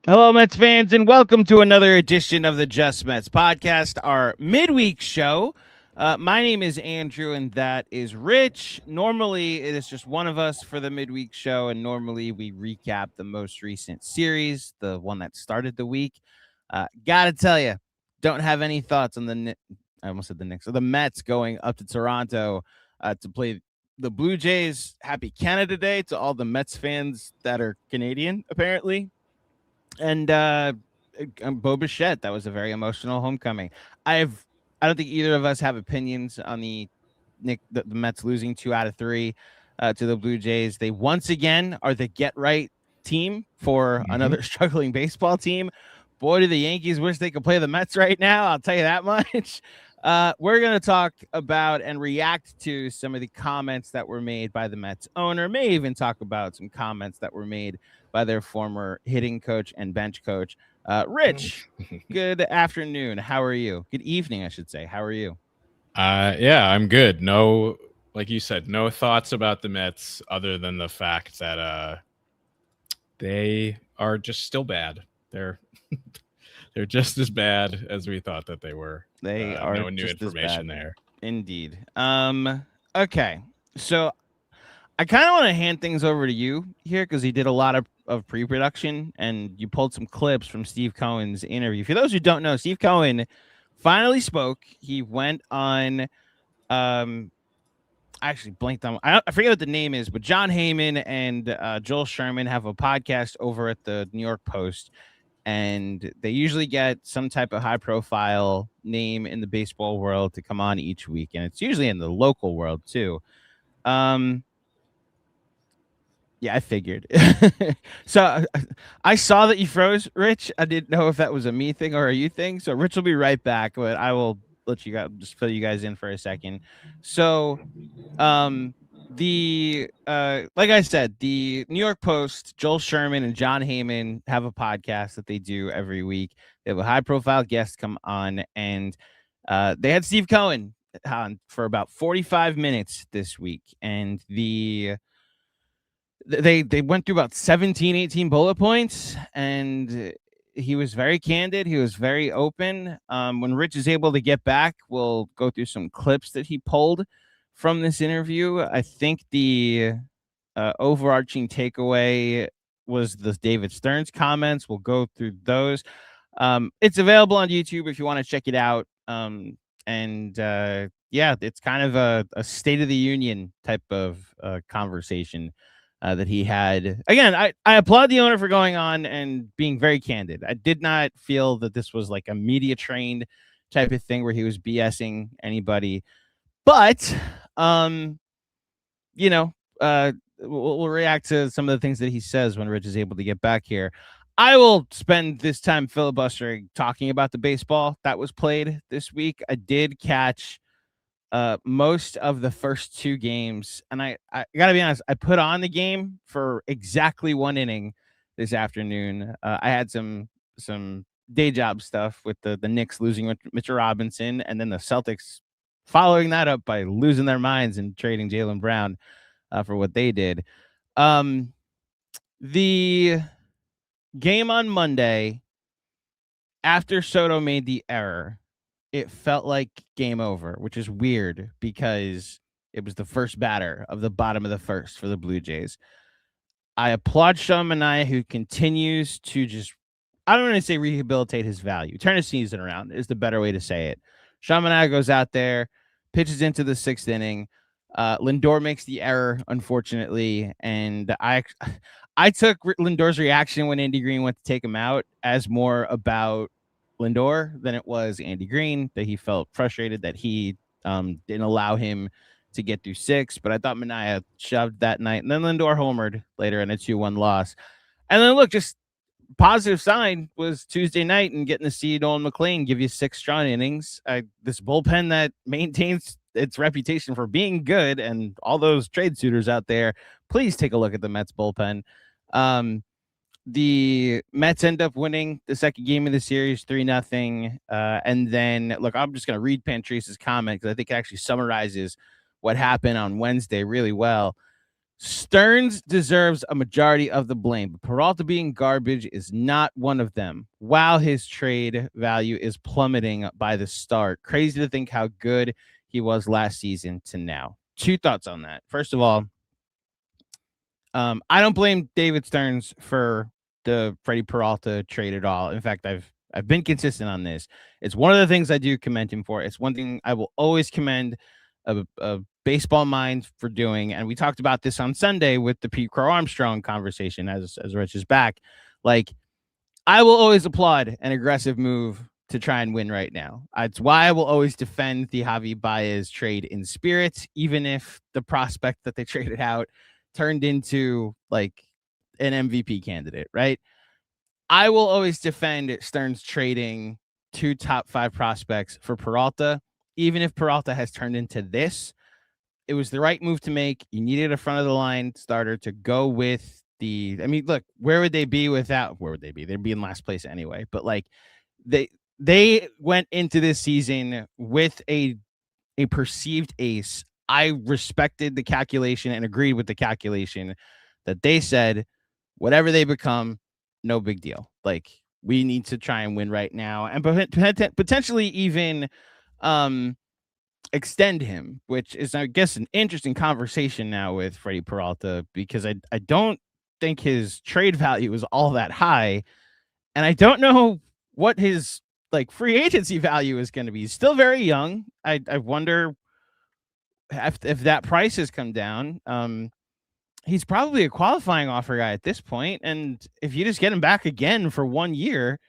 Hello, Mets fans, and welcome to another edition of the Just Mets podcast, our midweek show. My name is Andrew, and that is Rich. Normally, it is just one of us for the midweek show, and normally we recap the most recent series, the one that started the week. Gotta tell you, don't have any thoughts on I almost said the Knicks, or the Mets going up to Toronto to play the Blue Jays. Happy Canada Day to all the Mets fans that are Canadian, apparently. And Bo Bichette, that was a very emotional homecoming. I don't think either of us have opinions on the Mets losing 2 out of 3 to the Blue Jays. They once again are the get right team for another struggling baseball team. Boy, do the Yankees wish they could play the Mets right now. I'll tell you that much. We're going to talk about and react to some of the comments that were made by the Mets owner, may even talk about some comments that were made by their former hitting coach and bench coach. Rich, good afternoon. How are you? Good evening, I should say. How are you? Yeah, I'm good. No, like you said, no thoughts about the Mets other than the fact that they are just still bad. They're they're just as bad as we thought that they were. They are No new just as information bad. there. Indeed. Okay. So I kind of want to hand things over to you here because he did a lot of pre-production and you pulled some clips from Steve Cohen's interview. For those who don't know, Steve Cohen finally spoke. He went on I actually blanked on. I forget what the name is, but John Heyman and Joel Sherman have a podcast over at the New York Post, and they usually get some type of high-profile name in the baseball world to come on each week, and it's usually in the local world too. Yeah, I figured. So I saw that you froze, Rich. I didn't know if that was a me thing or a you thing. So Rich will be right back, but I will let you guys just fill you guys in for a second. So the like I said, the New York Post, Joel Sherman and John Heyman have a podcast that they do every week. They have a high profile guest come on, and they had Steve Cohen on for about 45 minutes this week, and they went through about 17, 18 bullet points, and he was very candid. He was very open. When Rich is able to get back, we'll go through some clips that he pulled from this interview. I think the overarching takeaway was the David Stearns comments. We'll go through those. It's available on YouTube if you want to check it out. Yeah, it's kind of a State of the Union type of conversation that he had. Again, I applaud the owner for going on and being very candid. I did not feel that this was like a media trained type of thing where he was BSing anybody. But, you know, we'll react to some of the things that he says when Rich is able to get back here. I will spend this time filibustering talking about the baseball that was played this week. I did catch most of the first 2 games, and I gotta be honest, I put on the game for exactly 1 inning this afternoon. I had some day job stuff with the Knicks losing Mitchell Robinson, and then the Celtics following that up by losing their minds and trading Jaylen Brown for what they did. The game on Monday, after Soto made the error, it felt like game over, which is weird because it was the first batter of the bottom of the first for the Blue Jays. I applaud Sean Manaea, who continues to just, I don't want to say rehabilitate his value. Turn his season around is the better way to say it. Sean Manaea goes out there, pitches into the 6th inning. Lindor makes the error, unfortunately, and I took Lindor's reaction when Andy Green went to take him out as more about Lindor than it was Andy Green, that he felt frustrated that he didn't allow him to get through 6. But I thought Manaea shoved that night, and then Lindor homered later in a 2-1 loss. And then look, just positive sign was Tuesday night and getting to see Nolan McLean give you 6 strong innings. This bullpen that maintains its reputation for being good, and all those trade suitors out there, please take a look at the Mets bullpen. The Mets end up winning the second game of the series 3-0. And then, look, I'm just going to read Pantrese's comment because I think it actually summarizes what happened on Wednesday really well. Stearns deserves a majority of the blame, but Peralta being garbage is not one of them. While his trade value is plummeting by the start. Crazy to think how good he was last season to now. Two thoughts on that. First of all, I don't blame David Stearns for the Freddie Peralta trade at all. In fact, I've been consistent on this. It's one of the things I do commend him for. It's one thing I will always commend a baseball mind for doing. And we talked about this on Sunday with the Pete Crow Armstrong conversation as Rich is back. Like, I will always applaud an aggressive move to try and win right now. It's why I will always defend the Javi Baez trade in spirit, even if the prospect that they traded out turned into like an MVP candidate, right? I will always defend Stearns trading 2 top 5 prospects for Peralta, even if Peralta has turned into this. It was the right move to make. You needed a front of the line starter to go with the. I mean, look, where would they be without? Where would they be? They'd be in last place anyway. But like, they went into this season with a perceived ace. I respected the calculation and agreed with the calculation that they said, whatever they become, no big deal. Like, we need to try and win right now and potentially even extend him, which is, I guess, an interesting conversation now with Freddie Peralta, because I don't think his trade value is all that high. And I don't know what his like free agency value is going to be. He's still very young. I wonder if that price has come down. He's probably a qualifying offer guy at this point. And if you just get him back again for 1 year,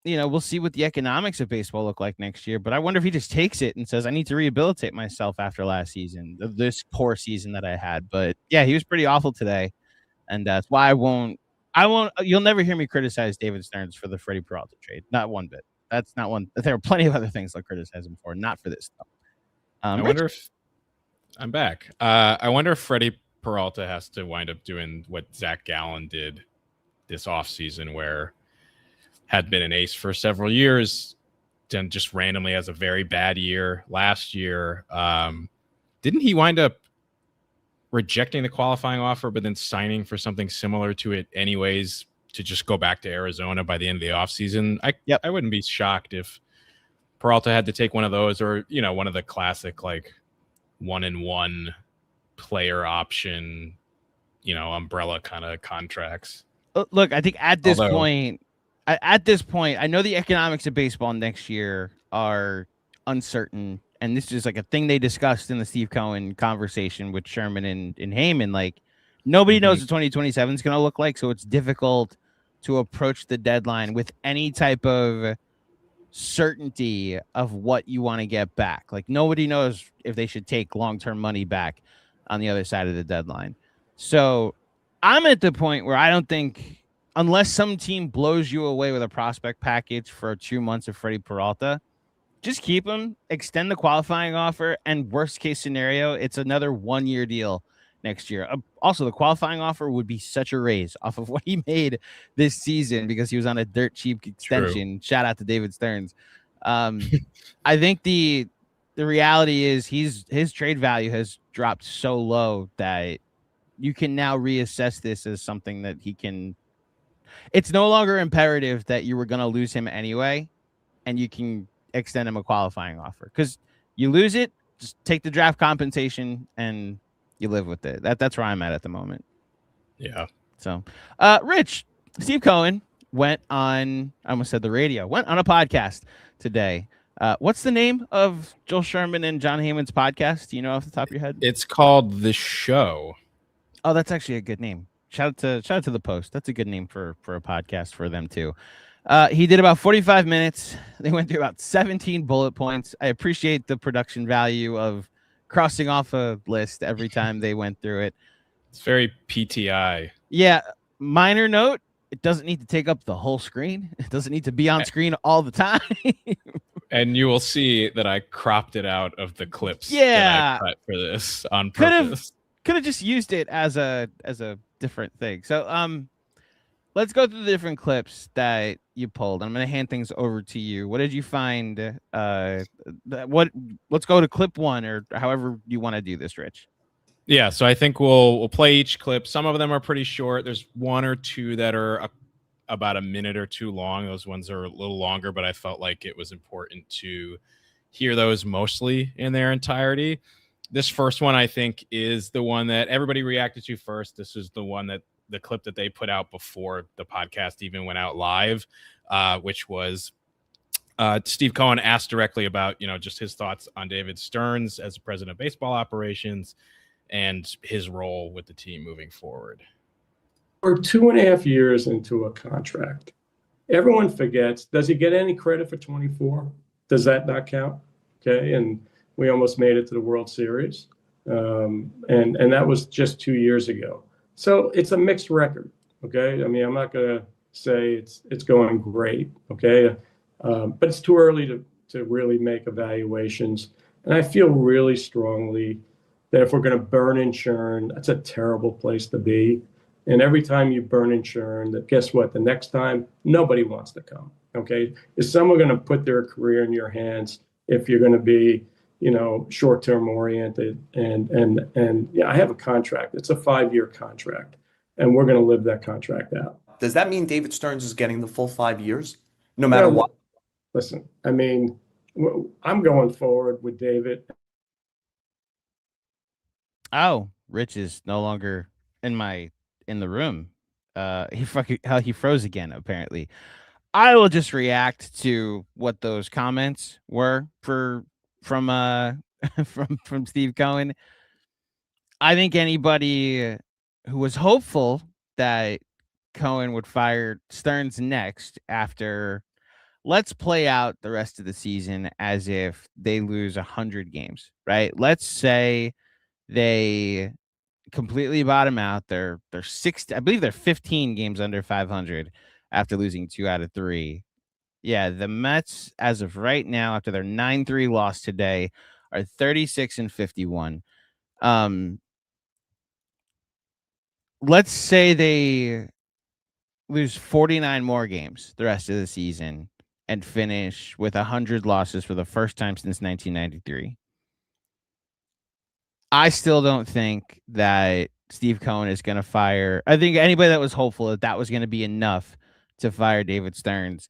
you know, we'll see what the economics of baseball look like next year. But I wonder if he just takes it and says, I need to rehabilitate myself after last season, this poor season that I had. But yeah, he was pretty awful today. And that's why you'll never hear me criticize David Stearns for the Freddie Peralta trade. Not one bit. That's not one. There are plenty of other things I'll criticize him for, not for this stuff. I wonder if I'm back. I wonder if Freddie Peralta has to wind up doing what Zach Gallen did this offseason, where had been an ace for several years, then just randomly has a very bad year last year. Didn't he wind up rejecting the qualifying offer, but then signing for something similar to it anyways to just go back to Arizona by the end of the offseason? I wouldn't be shocked if Peralta had to take one of those, or, you know, one of the classic like 1-and-1 player option, you know, umbrella kind of contracts. Look, I think at this point, I know the economics of baseball next year are uncertain. And this is like a thing they discussed in the Steve Cohen conversation with Sherman and Heyman. Like, nobody knows what 2027 is going to look like. So it's difficult to approach the deadline with any type of certainty of what you want to get back. Like, nobody knows if they should take long-term money back on the other side of the deadline. So I'm at the point where I don't think, unless some team blows you away with a prospect package for 2 months of Freddie Peralta, just keep him, extend the qualifying offer, and worst case scenario, it's another 1-year deal next year. Also, the qualifying offer would be such a raise off of what he made this season because he was on a dirt cheap extension. True. Shout out to David Stearns. I think the reality is his trade value has dropped so low that you can now reassess this as something that he can. It's no longer imperative that you were going to lose him anyway, and you can extend him a qualifying offer, because you lose it, just take the draft compensation and you live with it. That's where I'm at the moment. Yeah. So, Rich, Steve Cohen went on, I almost said the radio, went on a podcast today. What's the name of Joel Sherman and John Heyman's podcast? Do you know off the top of your head? It's called The Show. Oh, that's actually a good name. Shout out to the Post. That's a good name for a podcast for them too. He did about 45 minutes. They went through about 17 bullet points. I appreciate the production value of crossing off a list every time they went through it. It's very PTI. Yeah. Minor note, it doesn't need to take up the whole screen. It doesn't need to be on screen all the time. And you will see that I cropped it out of the clips that I cut for this on purpose. Could have just used it as a different thing. So let's go through the different clips that you pulled. I'm going to hand things over to you. What did you find? Let's go to clip 1, or however you want to do this, Rich. Yeah, so I think we'll play each clip. Some of them are pretty short. There's one or two that are about a minute or two long. Those ones are a little longer, but I felt like it was important to hear those mostly in their entirety. This first one, I think, is the one that everybody reacted to first. This is the one that the clip that they put out before the podcast even went out live, which was Steve Cohen asked directly about, just his thoughts on David Stearns as president of baseball operations and his role with the team moving forward. We're 2.5 years into a contract. Everyone forgets, does he get any credit for 24? Does that not count? Okay, and we almost made it to the World Series. And that was just 2 years ago. So it's a mixed record, okay? I mean, I'm not going to say it's going great, okay? But it's too early to really make evaluations. And I feel really strongly that if we're going to burn and churn, that's a terrible place to be. And every time you burn and churn, that guess what? The next time, nobody wants to come, okay? Is someone going to put their career in your hands if you're going to be, short-term oriented? And yeah, I have a contract. It's a 5-year contract, and we're going to live that contract out. Does that mean David Stearns is getting the full 5 years, no matter what? Listen, I mean, I'm going forward with David. Oh, Rich is no longer in the room. He froze again, apparently. I will just react to what those comments were from from Steve Cohen. I think anybody who was hopeful that Cohen would fire Stearns next after, let's play out the rest of the season as if they lose 100 games, right? Let's say they completely bottom out. They're 60, I believe they're 15 games under 500 after losing 2 out of 3. Yeah, the Mets, as of right now, after their 9-3 loss today, are 36-51. Let's say they lose 49 more games the rest of the season and finish with 100 losses for the first time since 1993. I still don't think that Steve Cohen is going to fire. I think anybody that was hopeful that was going to be enough to fire David Stearns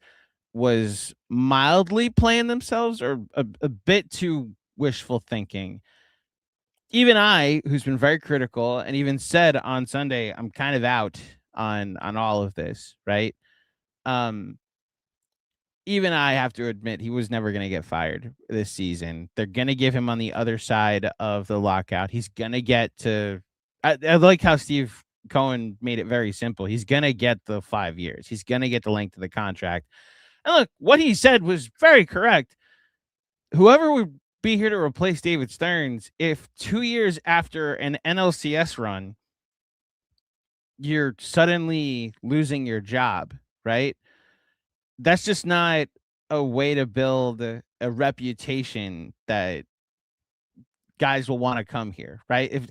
was mildly playing themselves or a bit too wishful thinking. Even I, who's been very critical and even said on Sunday, I'm kind of out on all of this, right? Even I have to admit he was never going to get fired this season. They're going to give him on the other side of the lockout. He's going to get to I like how Steve Cohen made it very simple. He's going to get the 5 years. He's going to get the length of the contract. And look, what he said was very correct. Whoever would be here to replace David Stearns, if 2 years after an NLCS run, you're suddenly losing your job, right? That's just not a way to build a reputation that guys will want to come here, right? If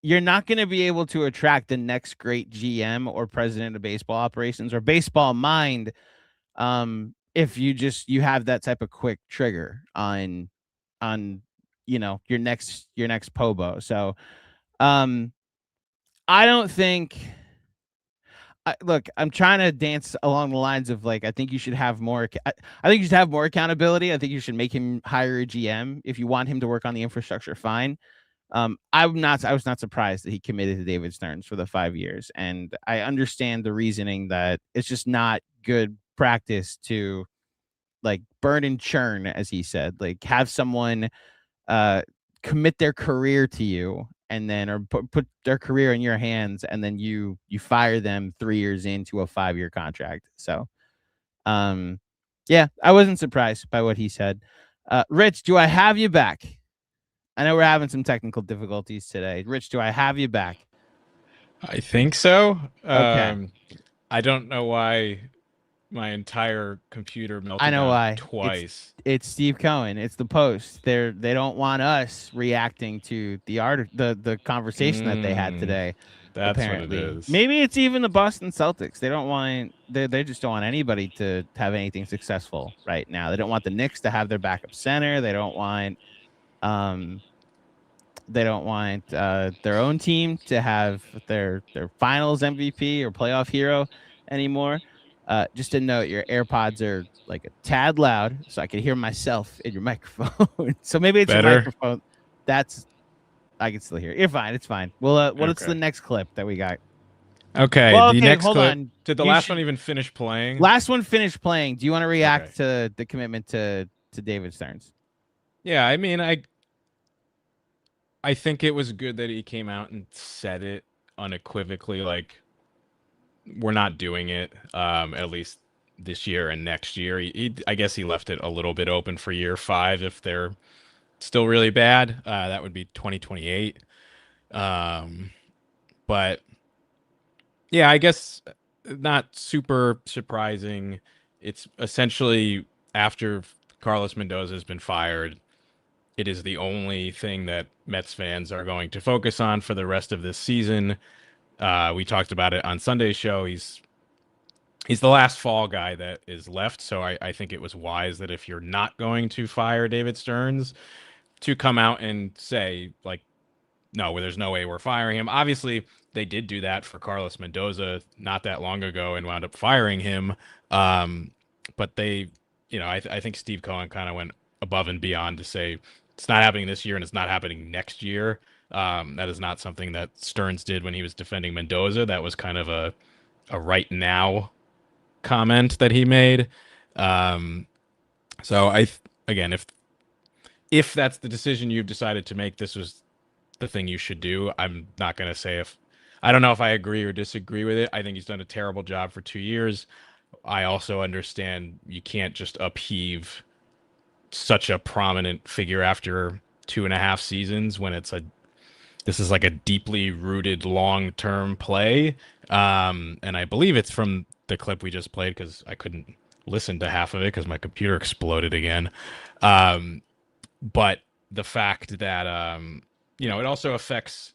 you're not going to be able to attract the next great GM or president of baseball operations or baseball mind if you have that type of quick trigger on your next Pobo. So I don't think look, I'm trying to dance along the lines of I think you should have more. I think you should have more accountability. I think you should make him hire a GM if you want him to work on the infrastructure. Fine. I was not surprised that he committed to David Stearns for the 5 years, and I understand the reasoning that it's just not good practice to burn and churn, as he said. Have someone commit their career to you and then or put their career in your hands, and then you fire them 3 years into a 5-year contract. So yeah, I wasn't surprised by what he said. Rich, do I have you back? I know we're having some technical difficulties today. Rich, do I have you back? I think so. Okay. I don't know why my entire computer melted I know down why. twice. It's Steve Cohen. It's the Post. They don't want us reacting to the conversation that they had today. That's apparently. what it is. Maybe it's even the Boston Celtics. They just don't want anybody to have anything successful right now. They don't want the Knicks to have their backup center. They don't want They don't want their own team to have their finals MVP or playoff hero anymore. Just a note, your AirPods are like a tad loud, so I can hear myself in your microphone. So maybe it's your Better? microphone. I can still hear. You're fine. It's fine. Well, what's the Okay. next clip that we got? Okay, Well, the okay, next hold clip. on. Did the You last should- one even finish playing? Last one finished playing. Do you want to react Okay. to the commitment to David Stearns? Yeah, I mean, I think it was good that he came out and said it unequivocally, like, we're not doing it, at least this year and next year. I guess he left it a little bit open for year 5 if they're still really bad. That would be 2028. But yeah, I guess not super surprising. It's essentially after Carlos Mendoza has been fired, it is the only thing that Mets fans are going to focus on for the rest of this season. We talked about it on Sunday's show. He's the last fall guy that is left. So I think it was wise that if you're not going to fire David Stearns, to come out and say, like, no, there's no way we're firing him. Obviously, they did do that for Carlos Mendoza not that long ago and wound up firing him. But they, I think Steve Cohen kind of went above and beyond to say it's not happening this year and it's not happening next year. That is not something that Stearns did when he was defending Mendoza. That was kind of a right now comment that he made. So again, if that's the decision you've decided to make, this was the thing you should do. I'm not going to say I don't know if I agree or disagree with it. I think he's done a terrible job for 2 years. I also understand you can't just upheave such a prominent figure after 2.5 seasons when this is like a deeply rooted long-term play. And I believe it's from the clip we just played because I couldn't listen to half of it because my computer exploded again. But the fact that, it also affects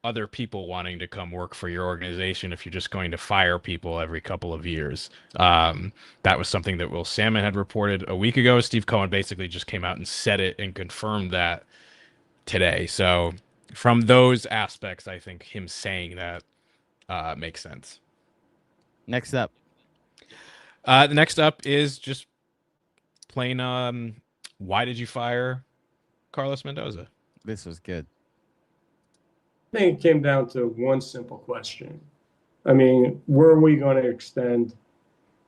other people wanting to come work for your organization if you're just going to fire people every couple of years. That was something that Will Salmon had reported a week ago. Steve Cohen basically just came out and said it and confirmed that today. So from those aspects, I think him saying that makes sense. Next up. The next up is just plain, why did you fire Carlos Mendoza? This was good. I think it came down to one simple question. I mean, were we going to extend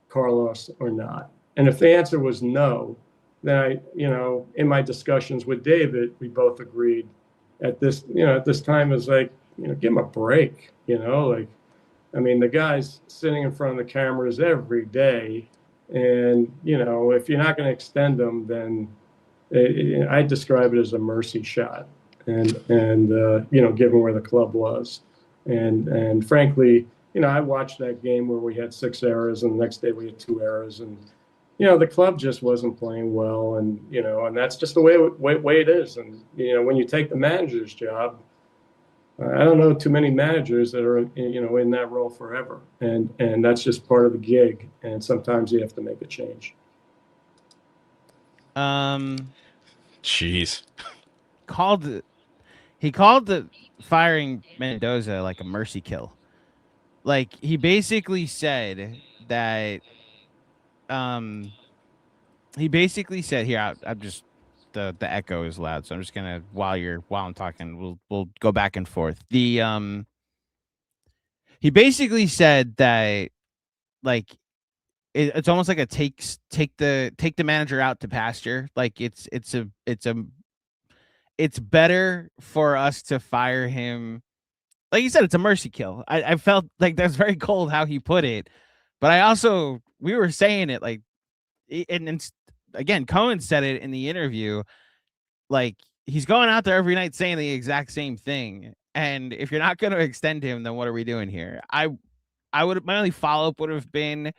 Carlos or not? And if the answer was no, then in my discussions with David, we both agreed at this time is like, give him a break, I mean, the guy's sitting in front of the cameras every day. And, if you're not going to extend him, then I describe it as a mercy shot. And given where the club was. And frankly, I watched that game where we had 6 errors and the next day we had 2 errors. And, the club just wasn't playing well. And, and that's just the way it is. And, when you take the manager's job, I don't know too many managers that are, in that role forever. And that's just part of the gig. And sometimes you have to make a change. Jeez. He called the firing Mendoza like a mercy kill. Like he basically said that here I'm just the echo is loud, so I'm just gonna while I'm talking we'll go back and forth. He basically said that like it's almost like a take the manager out to pasture. Like it's better for us to fire him. Like you said, it's a mercy kill. I felt like that's very cold how he put it, but we were saying it like, and again, Cohen said it in the interview. Like he's going out there every night saying the exact same thing. And if you're not going to extend him, then what are we doing here? My only follow up would have been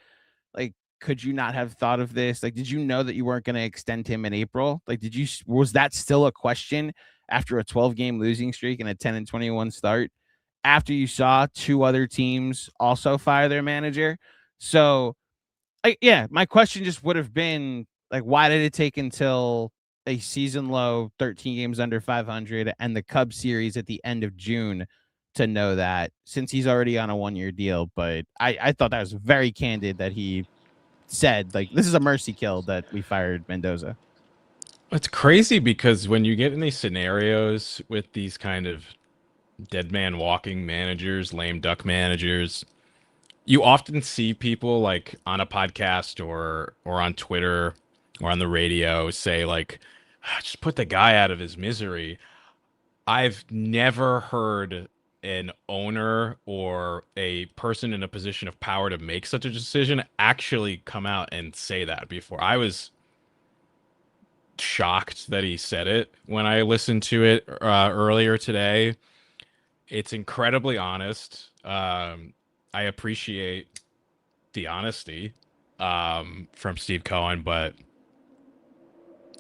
like, could you not have thought of this? Like, did you know that you weren't going to extend him in April? Like, was that still a question after a 12-game losing streak and a 10-21 start after you saw 2 other teams also fire their manager? So, my question just would have been like, why did it take until a season low 13 games under 500 and the Cubs series at the end of June to know that, since he's already on a 1-year deal. But I thought that was very candid that he said, like, this is a mercy kill that we fired Mendoza. It's crazy because when you get in these scenarios with these kind of dead man walking managers, lame duck managers, you often see people like on a podcast or on Twitter or on the radio say like, just put the guy out of his misery. I've never heard an owner or a person in a position of power to make such a decision actually come out and say that before. I was shocked that he said it when I listened to it earlier today. It's incredibly honest. I appreciate the honesty from Steve Cohen, but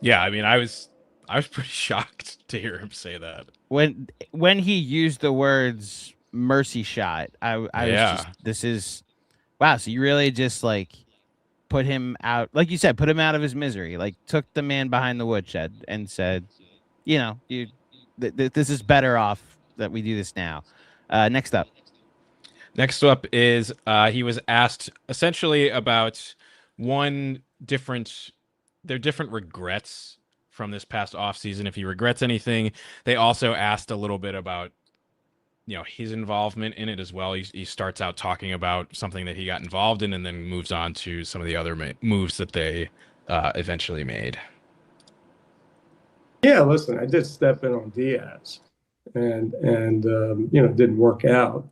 yeah, I mean, I was pretty shocked to hear him say that. When he used the words mercy shot, I was just, this is, wow. So you really just like put him out, like you said, put him out of his misery, like took the man behind the woodshed and said, you know, this is better off that we do this now. Next up is he was asked essentially about their different regrets from this past offseason, if he regrets anything. They also asked a little bit about, his involvement in it as well. He starts out talking about something that he got involved in and then moves on to some of the other moves that they eventually made. Yeah, listen, I did step in on Diaz and didn't work out.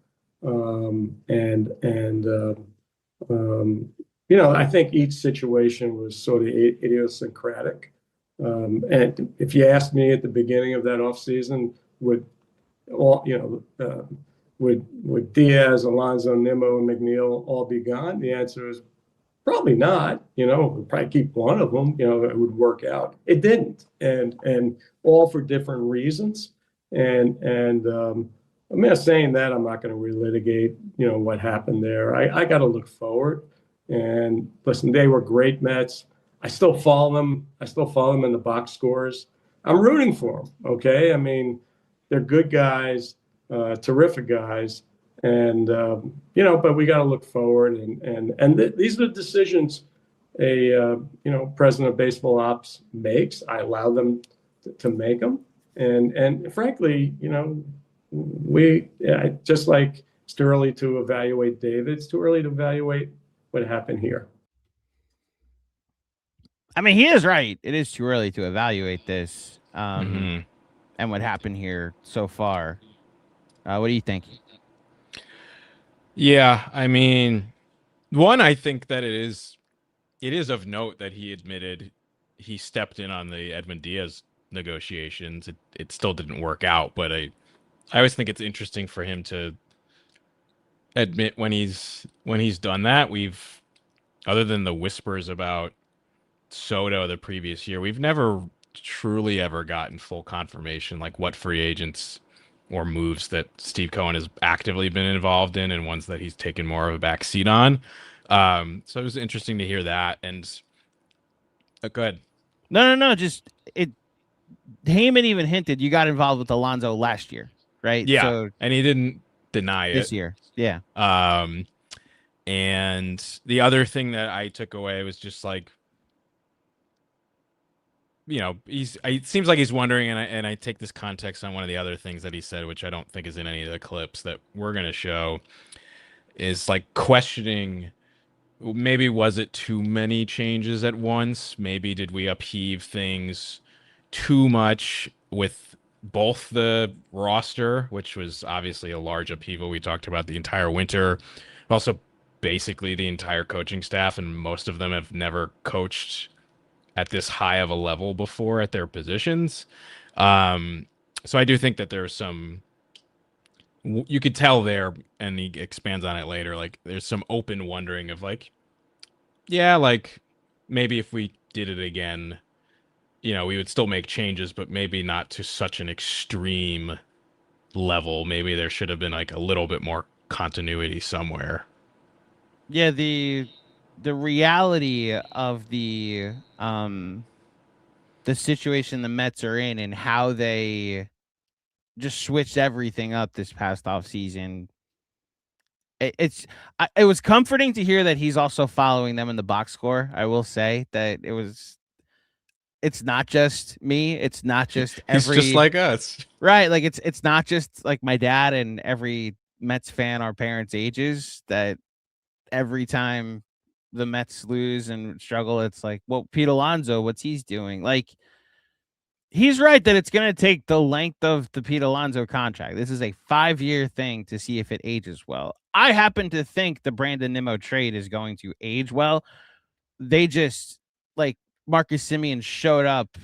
I think each situation was sort of idiosyncratic. And if you asked me at the beginning of that offseason, would Diaz, Alonso, Nimmo, and McNeil all be gone? The answer is probably not. We'd probably keep one of them. It would work out. It didn't, and all for different reasons. And I'm not saying that I'm not going to relitigate, what happened there. I got to look forward. And listen, they were great Mets. I still follow them. In the box scores. I'm rooting for them. Okay, I mean, they're good guys, terrific guys, and but we got to look forward. And these are the decisions a president of baseball ops makes. I allow them to make them, and frankly, just like it's too early to evaluate David, it's too early to evaluate what happened here. I mean, he is right. It is too early to evaluate this and what happened here so far. What do you think? Yeah, I mean, one, I think that it is of note that he admitted he stepped in on the Edwin Diaz negotiations. It still didn't work out, but I always think it's interesting for him to admit when he's done that. We've, other than the whispers about Soto the previous year, we've never truly ever gotten full confirmation, like what free agents or moves that Steve Cohen has actively been involved in and ones that he's taken more of a back seat on. So it was interesting to hear that. And go ahead. No. Just Heyman even hinted you got involved with Alonso last year, right? Yeah, so and he didn't deny it this year. Yeah. And the other thing that I took away was just like, it seems like he's wondering, and I take this context on one of the other things that he said, which I don't think is in any of the clips that we're going to show, is like questioning, maybe was it too many changes at once? Maybe did we upheave things too much with both the roster, which was obviously a large upheaval. We talked about the entire winter, also basically the entire coaching staff, and most of them have never coached at this high of a level before at their positions. So I do think that there's some, you could tell there, and he expands on it later, like there's some open wondering of like, yeah, like maybe if we did it again, we would still make changes, but maybe not to such an extreme level. Maybe there should have been like a little bit more continuity somewhere. Yeah, the reality of the situation the Mets are in and how they just switched everything up this past offseason. It was comforting to hear that he's also following them in the box score. I will say that it's not just me. It's not just He's just like us. right. Like it's not just like my dad and every Mets fan our parents' ages that every time the Mets lose and struggle, it's like, well, Pete Alonso, what's he's doing? Like, he's right that it's going to take the length of the Pete Alonso contract. This is a 5-year thing to see if it ages well. I happen to think the Brandon Nimmo trade is going to age well. They just, like, Marcus Semien showed up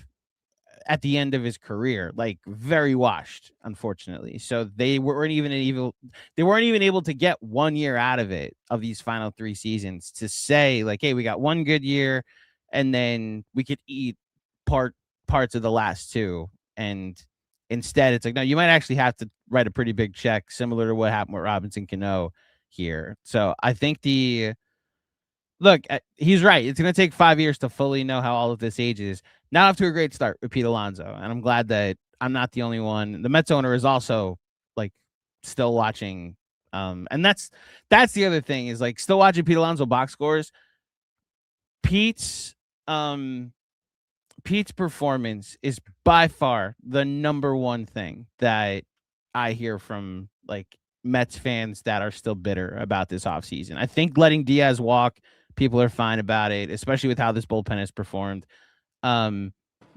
at the end of his career, like very washed, unfortunately. So they weren't even able to get 1 year out of it, of these final 3 seasons, to say like, hey, we got one good year and then we could eat parts of the last 2. And instead it's like, no, you might actually have to write a pretty big check, similar to what happened with Robinson Cano here. So I think look, he's right. It's going to take 5 years to fully know how all of this ages. Now off to a great start with Pete Alonso, and I'm glad that I'm not the only one. The Mets owner is also like still watching, and that's the other thing, is like still watching Pete Alonso box scores. Pete's performance is by far the number one thing that I hear from like Mets fans that are still bitter about this offseason. I think letting Diaz walk, people are fine about it, especially with how this bullpen has performed. And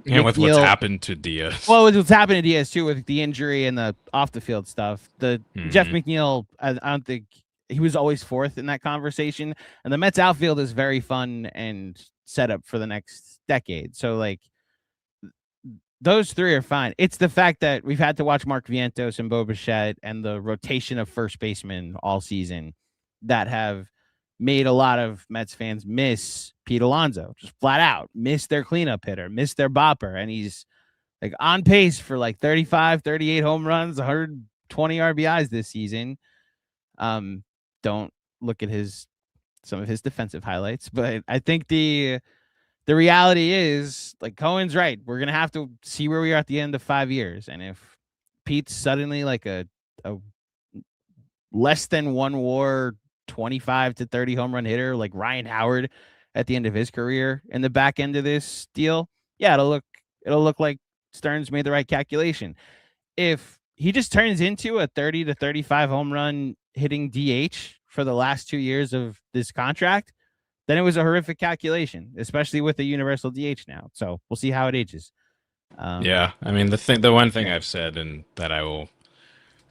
with what's happened to Diaz. Well, what's happened to Diaz too, with the injury and the off the field stuff. Jeff McNeil, I don't think he was always fourth in that conversation. And the Mets outfield is very fun and set up for the next decade. So like those 3 are fine. It's the fact that we've had to watch Mark Vientos and Bo Bichette and the rotation of first basemen all season that have made a lot of Mets fans miss Pete Alonso, just flat out miss their cleanup hitter, miss their bopper. And he's like on pace for like 35, 38 home runs, 120 RBIs this season. Don't look at some of his defensive highlights, but I think the reality is, like, Cohen's right. We're going to have to see where we are at the end of 5 years. And if Pete's suddenly like a less than 1 WAR, 25 to 30 home run hitter like Ryan Howard at the end of his career in the back end of this deal, yeah, it'll look like Stearns made the right calculation. If he just turns into a 30 to 35 home run hitting DH for the last 2 years of this contract, then it was a horrific calculation, especially with the universal DH now. So we'll see how it ages. Yeah, I mean, the one thing I've said and that I will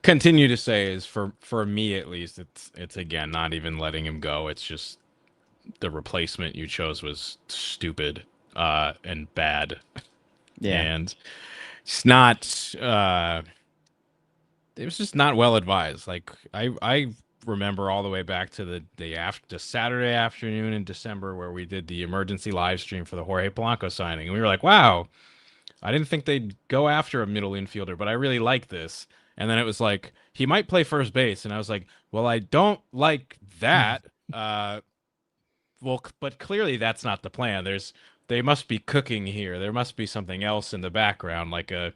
continue to say is, for me at least, it's again not even letting him go. It's just the replacement you chose was stupid and bad. Yeah, and it's not. It was just not well advised. Like I remember all the way back to the Saturday afternoon in December where we did the emergency live stream for the Jorge Polanco signing, and we were like, wow, I didn't think they'd go after a middle infielder, but I really like this. And then it was like, he might play first base. And I was like, well, I don't like that. Well, but clearly that's not the plan. They must be cooking here. There must be something else in the background, like a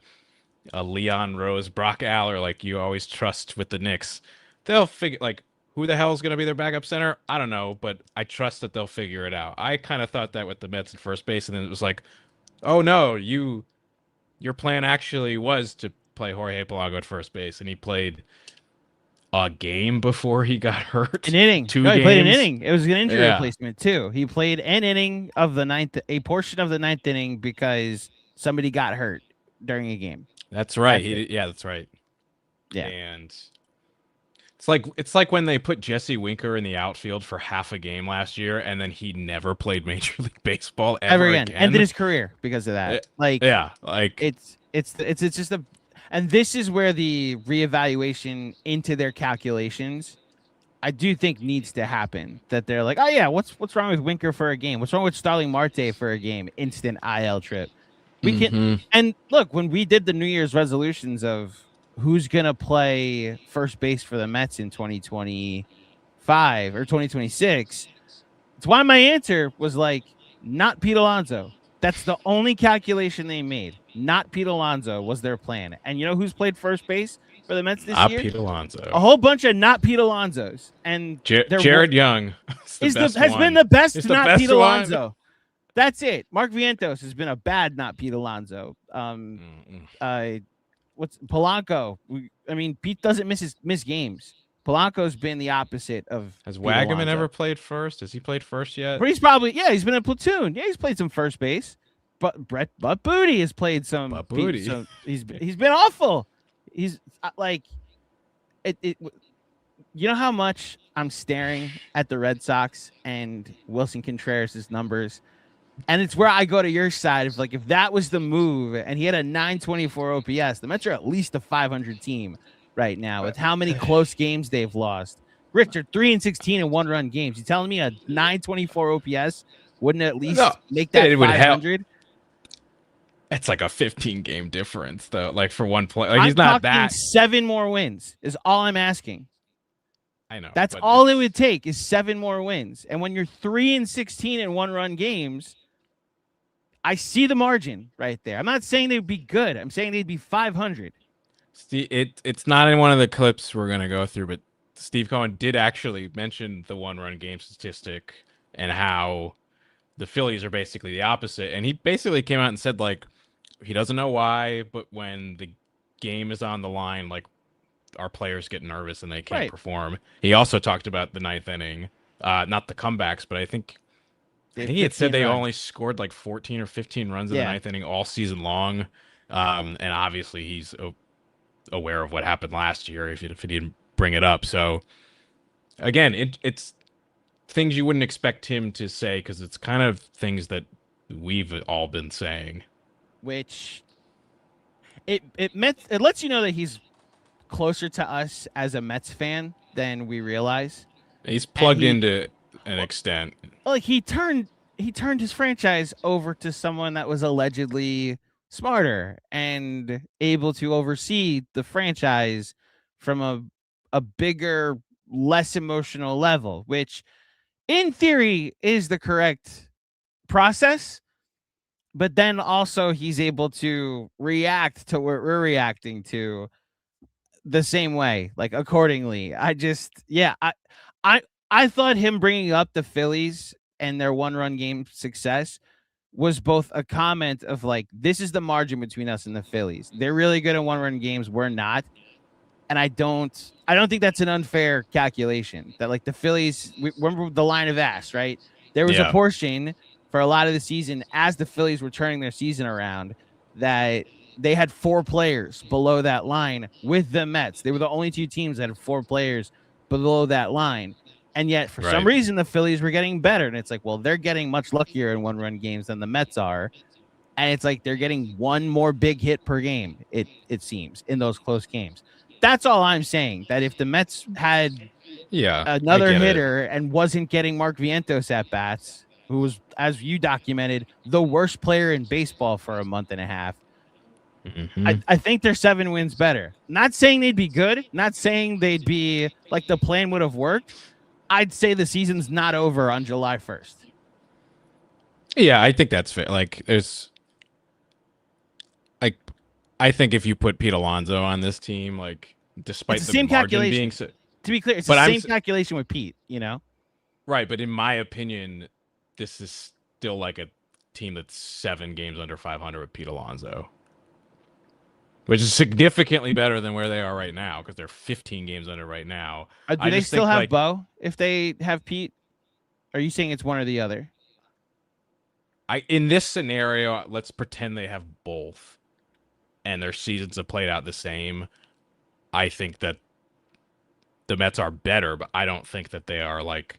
Leon Rose, Brock Aller, like you always trust with the Knicks. They'll figure, like, who the hell is going to be their backup center? I don't know, but I trust that they'll figure it out. I kind of thought that with the Mets at first base, and then it was like, oh no, your plan actually was to play Jorge Polanco at first base, and he played a game before he got hurt. An inning. He played an inning. It was an injury replacement too. He played an inning of the ninth, a portion of the ninth inning, because somebody got hurt during a game. That's right. That's right. Yeah. And it's like when they put Jesse Winker in the outfield for half a game last year, and then he never played Major League Baseball ever again. Ended his career because of that. It's just a. And this is where the reevaluation into their calculations, I do think, needs to happen. That they're like, oh yeah, what's wrong with Winker for a game? What's wrong with Starling Marte for a game? Instant IL trip. We can. And look, when we did the New Year's resolutions of who's gonna play first base for the Mets in 2025 or 2026, it's why my answer was like, not Pete Alonso. That's the only calculation they made. Not Pete Alonso was their plan. And you know who's played first base for the Mets this Not year? Pete Alonso. A whole bunch of not Pete Alonsos. And Jared Young has been the best It's not the best Pete Alonso. That's it. Mark Vientos has been a bad not Pete Alonso. What's Polanco? Pete doesn't miss games. Polanco's been the opposite of. Has Pete Wagaman Alonso. ever played first? Has he played first yet? But he's been in platoon. Yeah, he's played some first base. But Butt Booty has played some. Butt Booty. So he's been awful. He's like it. You know how much I'm staring at the Red Sox and Wilson Contreras' numbers, and it's where I go to your side of like if that was the move and he had a 924 OPS, the Mets are at least a 500 team right now with how many close games they've lost. Rich are 3-16 in one-run games. You telling me a 924 OPS wouldn't at least make that 500? It's like a 15-game difference, though. Like for one play, like I'm he's not talking that. 7 more wins is all I'm asking. I know. That's all it would take is 7 more wins. And when you're 3-16 in one-run games, I see the margin right there. I'm not saying they'd be good. I'm saying they'd be 500. See, it's not in one of the clips we're gonna go through, but Steve Cohen did actually mention the one-run game statistic and how the Phillies are basically the opposite. And he basically came out and said like he doesn't know why, but when the game is on the line, like our players get nervous and they can't perform. He also talked about the 9th inning, not the comebacks, but I think he had said they only scored like 14 or 15 runs in the 9th inning all season long. And obviously he's aware of what happened last year if he didn't bring it up. So again, it's things you wouldn't expect him to say because it's kind of things that we've all been saying. Which it lets you know that he's closer to us as a Mets fan than we realize. He's plugged into an extent. Like he turned his franchise over to someone that was allegedly smarter and able to oversee the franchise from a bigger, less emotional level, which in theory is the correct process. But then also he's able to react to what we're reacting to the same way, like accordingly. I thought him bringing up the Phillies and their one-run game success was both a comment of like, this is the margin between us and the Phillies. They're really good at one-run games. We're not. And I don't think that's an unfair calculation that like the Phillies, remember the line of ass, right? There was a portion for a lot of the season as the Phillies were turning their season around that they had 4 players below that line with the Mets. They were the only 2 teams that had 4 players below that line. And yet, for some reason, the Phillies were getting better. And it's like, well, they're getting much luckier in one-run games than the Mets are. And it's like they're getting 1 more big hit per game, it seems, in those close games. That's all I'm saying, that if the Mets had another hitter and wasn't getting Mark Vientos at bats, who was, as you documented, the worst player in baseball for a month and a half, I think they're 7 wins better. Not saying they'd be good, not saying they'd be like the plan would have worked. I'd say the season's not over on July 1st. Yeah, I think that's fair. Like, I think if you put Pete Alonso on this team, like, despite the same margin calculation being to be clear, it's the same calculation with Pete, you know? Right, but in my opinion, this is still like a team that's 7 games under 500 with Pete Alonso, which is significantly better than where they are right now because they're 15 games under right now. Do they still have Bo if they have Pete? Are you saying it's one or the other? In this scenario, let's pretend they have both and their seasons have played out the same. I think that the Mets are better, but I don't think that they are like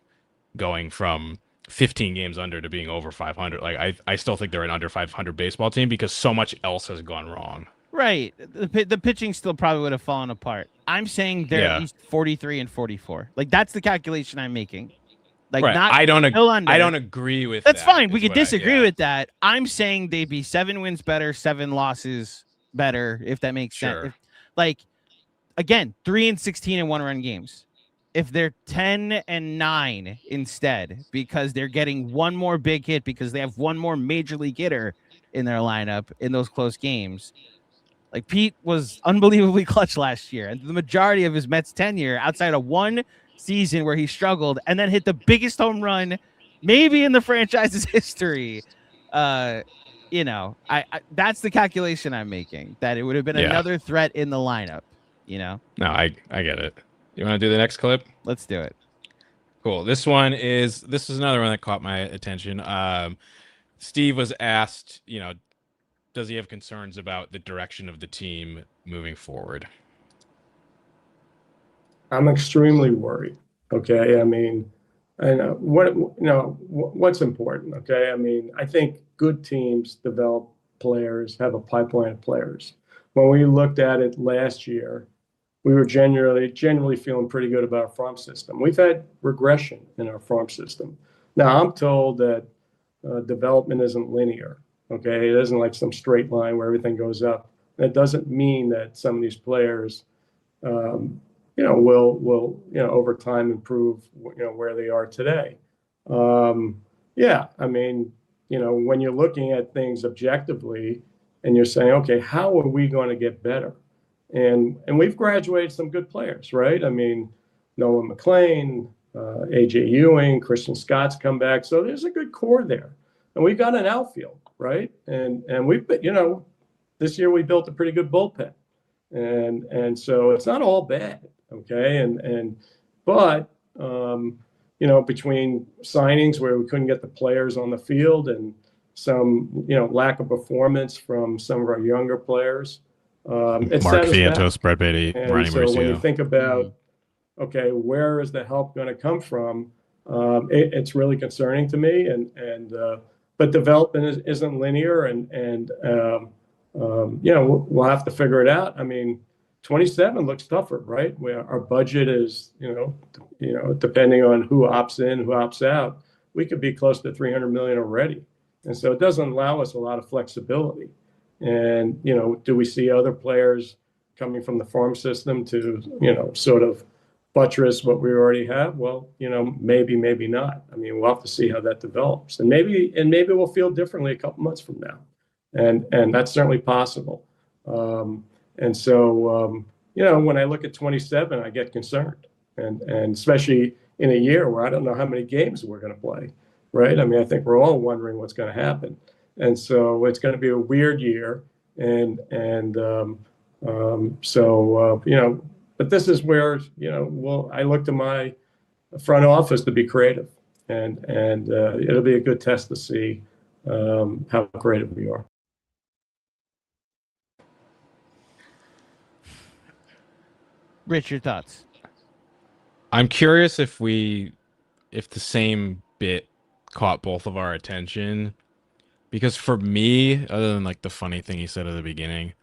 going from 15 games under to being over 500. Like I still think they're an under 500 baseball team because so much else has gone wrong. Right. The pitching still probably would have fallen apart. I'm saying they're at least 43 and 44. Like that's the calculation I'm making. Like not I don't agree with that's fine. We could disagree with that. I'm saying they'd be 7 wins better, 7 losses better, if that makes sense. Like again, 3-16 in one-run games. if they're 10-9 instead, because they're getting one more big hit because they have one more major league hitter in their lineup in those close games. Like, Pete was unbelievably clutch last year, and the majority of his Mets tenure, outside of one season where he struggled and then hit the biggest home run maybe in the franchise's history. I that's the calculation I'm making, that it would have been another threat in the lineup. No, I get it. You want to do the next clip? Let's do it. Cool. This is another one that caught my attention. Steve was asked, does he have concerns about the direction of the team moving forward? I'm extremely worried. Okay. I mean, what's important. Okay. I mean, I think good teams develop players, have a pipeline of players. When we looked at it last year, we were generally feeling pretty good about our farm system. We've had regression in our farm system. Now, I'm told that development isn't linear. Okay, it isn't like some straight line where everything goes up. That doesn't mean that some of these players, will over time improve, where they are today. Yeah, I mean, when you're looking at things objectively and you're saying, okay, how are we going to get better? And we've graduated some good players, right? I mean, Nolan McLean, AJ Ewing, Christian Scott's come back. So there's a good core there. And we've got an outfield, right? And we've been, this year we built a pretty good bullpen. And so it's not all bad, okay? But between signings where we couldn't get the players on the field and some, lack of performance from some of our younger players, it's Mark Vientos, Brett Beatty, Ronnie so when you Mauricio. think about, okay, where is the help going to come from? It's really concerning to me. But development isn't linear, and we'll have to figure it out. I mean, 27 looks tougher, right? Where our budget is, depending on who opts in, who opts out, we could be close to 300 million already, and so it doesn't allow us a lot of flexibility. And do we see other players coming from the farm system to sort of buttress what we already have? Well, maybe not. I mean, we'll have to see how that develops, and maybe we'll feel differently a couple months from now, and that's certainly possible. And so when I look at 27, I get concerned, and especially in a year where I don't know how many games we're going to play, right? I mean, I think we're all wondering what's going to happen, and so it's going to be a weird year, But this is where I look to my front office to be creative, and it'll be a good test to see how creative we are. Rich, your thoughts? I'm curious if the same bit caught both of our attention, because for me, other than like the funny thing he said at the beginning,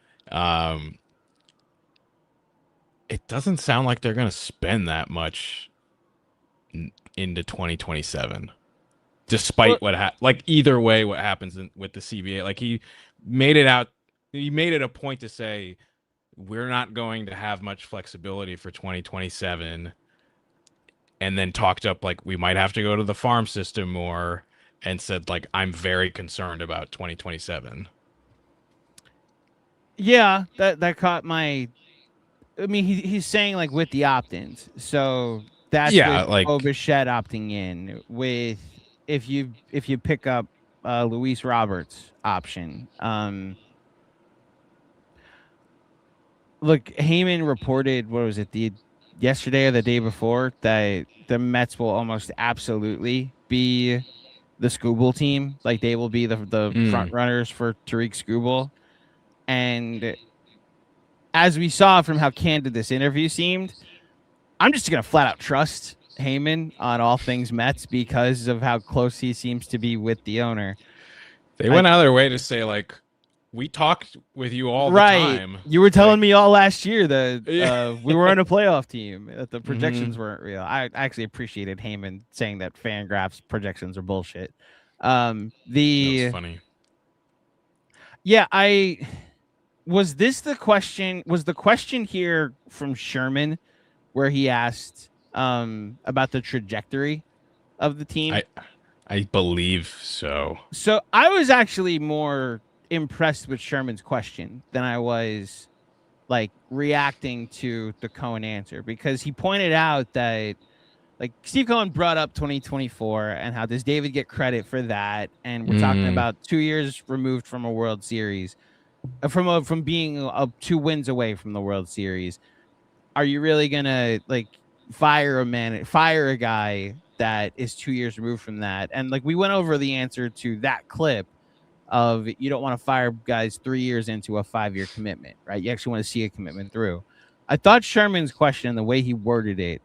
it doesn't sound like they're going to spend that much into 2027, despite either way what happens with the CBA. Like, he made it a point to say we're not going to have much flexibility for 2027, and then talked up like we might have to go to the farm system more, and said like I'm very concerned about 2027. Yeah, that caught my. I mean, he's saying like with the opt-ins, so that's with like Bichette opting in. With if you pick up Luis Roberts' option. Look, Heyman reported, what was it, yesterday or the day before, that the Mets will almost absolutely be the Skubal team. Like, they will be the front runners for Tariq Skubal. And as we saw from how candid this interview seemed, I'm just going to flat out trust Heyman on all things Mets because of how close he seems to be with the owner. They went out of their way to say, like, we talked with you all the time. You were telling me all last year that we were on a playoff team, that the projections weren't real. I actually appreciated Heyman saying that FanGraphs projections are bullshit. That was funny. Yeah, was the question here from Sherman, where he asked about the trajectory of the team. I believe so. So I was actually more impressed with Sherman's question than I was like reacting to the Cohen answer, because he pointed out that like Steve Cohen brought up 2024 and how does David get credit for that? And we're talking about 2 years removed from a World Series, from being 2 wins away from the World Series. Are you really gonna like fire a guy that is 2 years removed from that? And like we went over the answer to that clip of you don't want to fire guys 3 years into a 5-year commitment, right? You actually want to see a commitment through. I thought Sherman's question, the way he worded it,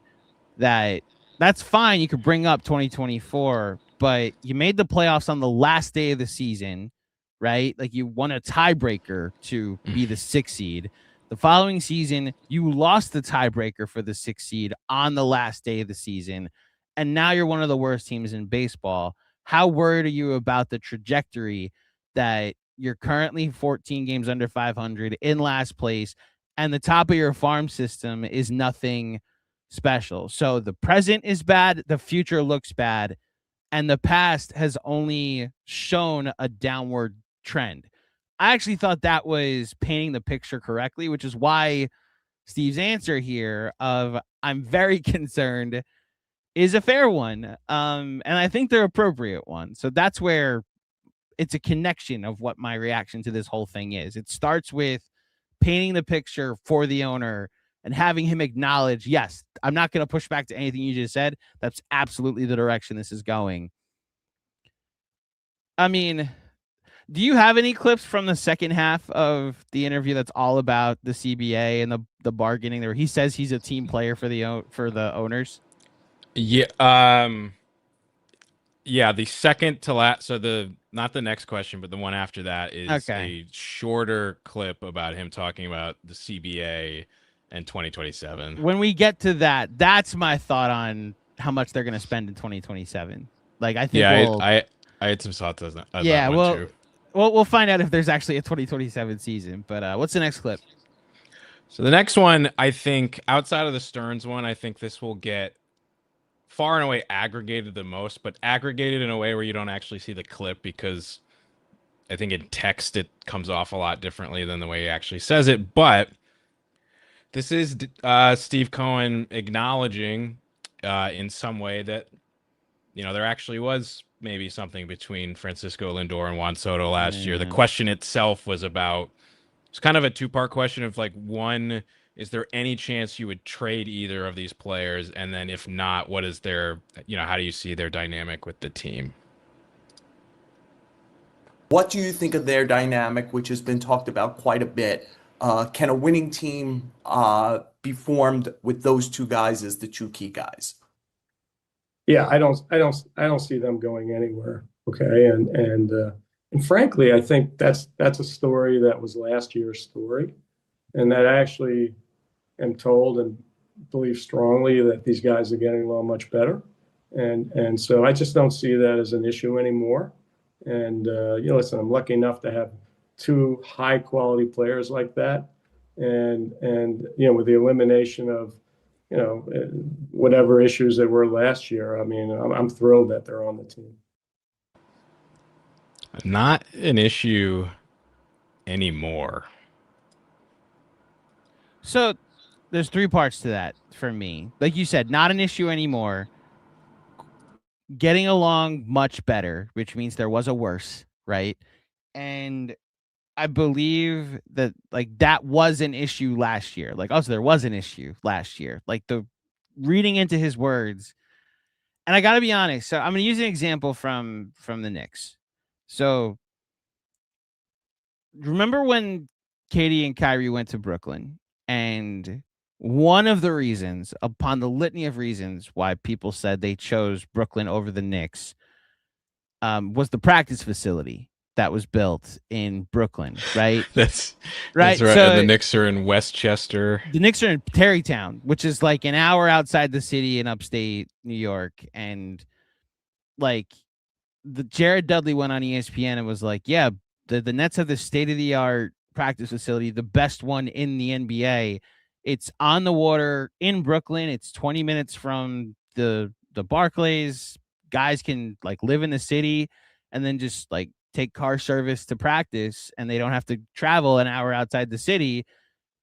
that's fine. You could bring up 2024, but you made the playoffs on the last day of the season, right? Like you won a tiebreaker to be the 6th seed. The following season, you lost the tiebreaker for the 6th seed on the last day of the season. And now you're one of the worst teams in baseball. How worried are you about the trajectory that you're currently 14 games under 500 in last place, and the top of your farm system is nothing special? So the present is bad, the future looks bad, and the past has only shown a downward trend. I actually thought that was painting the picture correctly, which is why Steve's answer here of I'm very concerned is a fair one. And I think they're appropriate one. So that's where it's a connection of what my reaction to this whole thing is. It starts with painting the picture for the owner and having him acknowledge, yes, I'm not going to push back to anything you just said. That's absolutely the direction this is going. I mean, do you have any clips from the second half of the interview that's all about the CBA and the bargaining there? He says he's a team player for the owners. Yeah. Yeah. The second to last. So not the next question, but the one after that is a shorter clip about him talking about the CBA and 2027. When we get to that, that's my thought on how much they're going to spend in 2027. Like, I think I had some thoughts on that. Yeah, too. We'll find out if there's actually a 2027 season. But what's the next clip? So the next one, I think, outside of the Stearns one, I think this will get far and away aggregated the most, but aggregated in a way where you don't actually see the clip, because I think in text it comes off a lot differently than the way he actually says it. But this is Steve Cohen acknowledging in some way that, there actually was maybe something between Francisco Lindor and Juan Soto last year. The question itself was it's kind of a 2-part question of like, one, is there any chance you would trade either of these players? And then if not, what is how do you see their dynamic with the team? What do you think of their dynamic, which has been talked about quite a bit? Can a winning team be formed with those 2 guys as the 2 key guys? Yeah, I don't see them going anywhere. Okay, and frankly, I think that's a story that was last year's story, and that I actually am told and believe strongly that these guys are getting along much better, and so I just don't see that as an issue anymore. And listen, I'm lucky enough to have 2 high quality players like that, and with the elimination of whatever issues there were last year, I mean, I'm thrilled that they're on the team. Not an issue anymore. So there's 3 parts to that for me. Like you said, not an issue anymore. Getting along much better, which means there was a worse, right? And I believe that like that was an issue last year. Like also there was an issue last year. Like the reading into his words. And I got to be honest. So I'm going to use an example from the Knicks. So remember when Katie and Kyrie went to Brooklyn, and one of the reasons, upon the litany of reasons why people said they chose Brooklyn over the Knicks, was the practice facility that was built in Brooklyn, right? That's right. So, and the Knicks are in Westchester. The Knicks are in Tarrytown, which is like an hour outside the city in upstate New York. And like the Jared Dudley went on ESPN and was like, yeah, the Nets have the state-of-the-art practice facility, the best one in the NBA. It's on the water in Brooklyn. It's 20 minutes from the Barclays. Guys can like live in the city and then just like take car service to practice, and they don't have to travel an hour outside the city.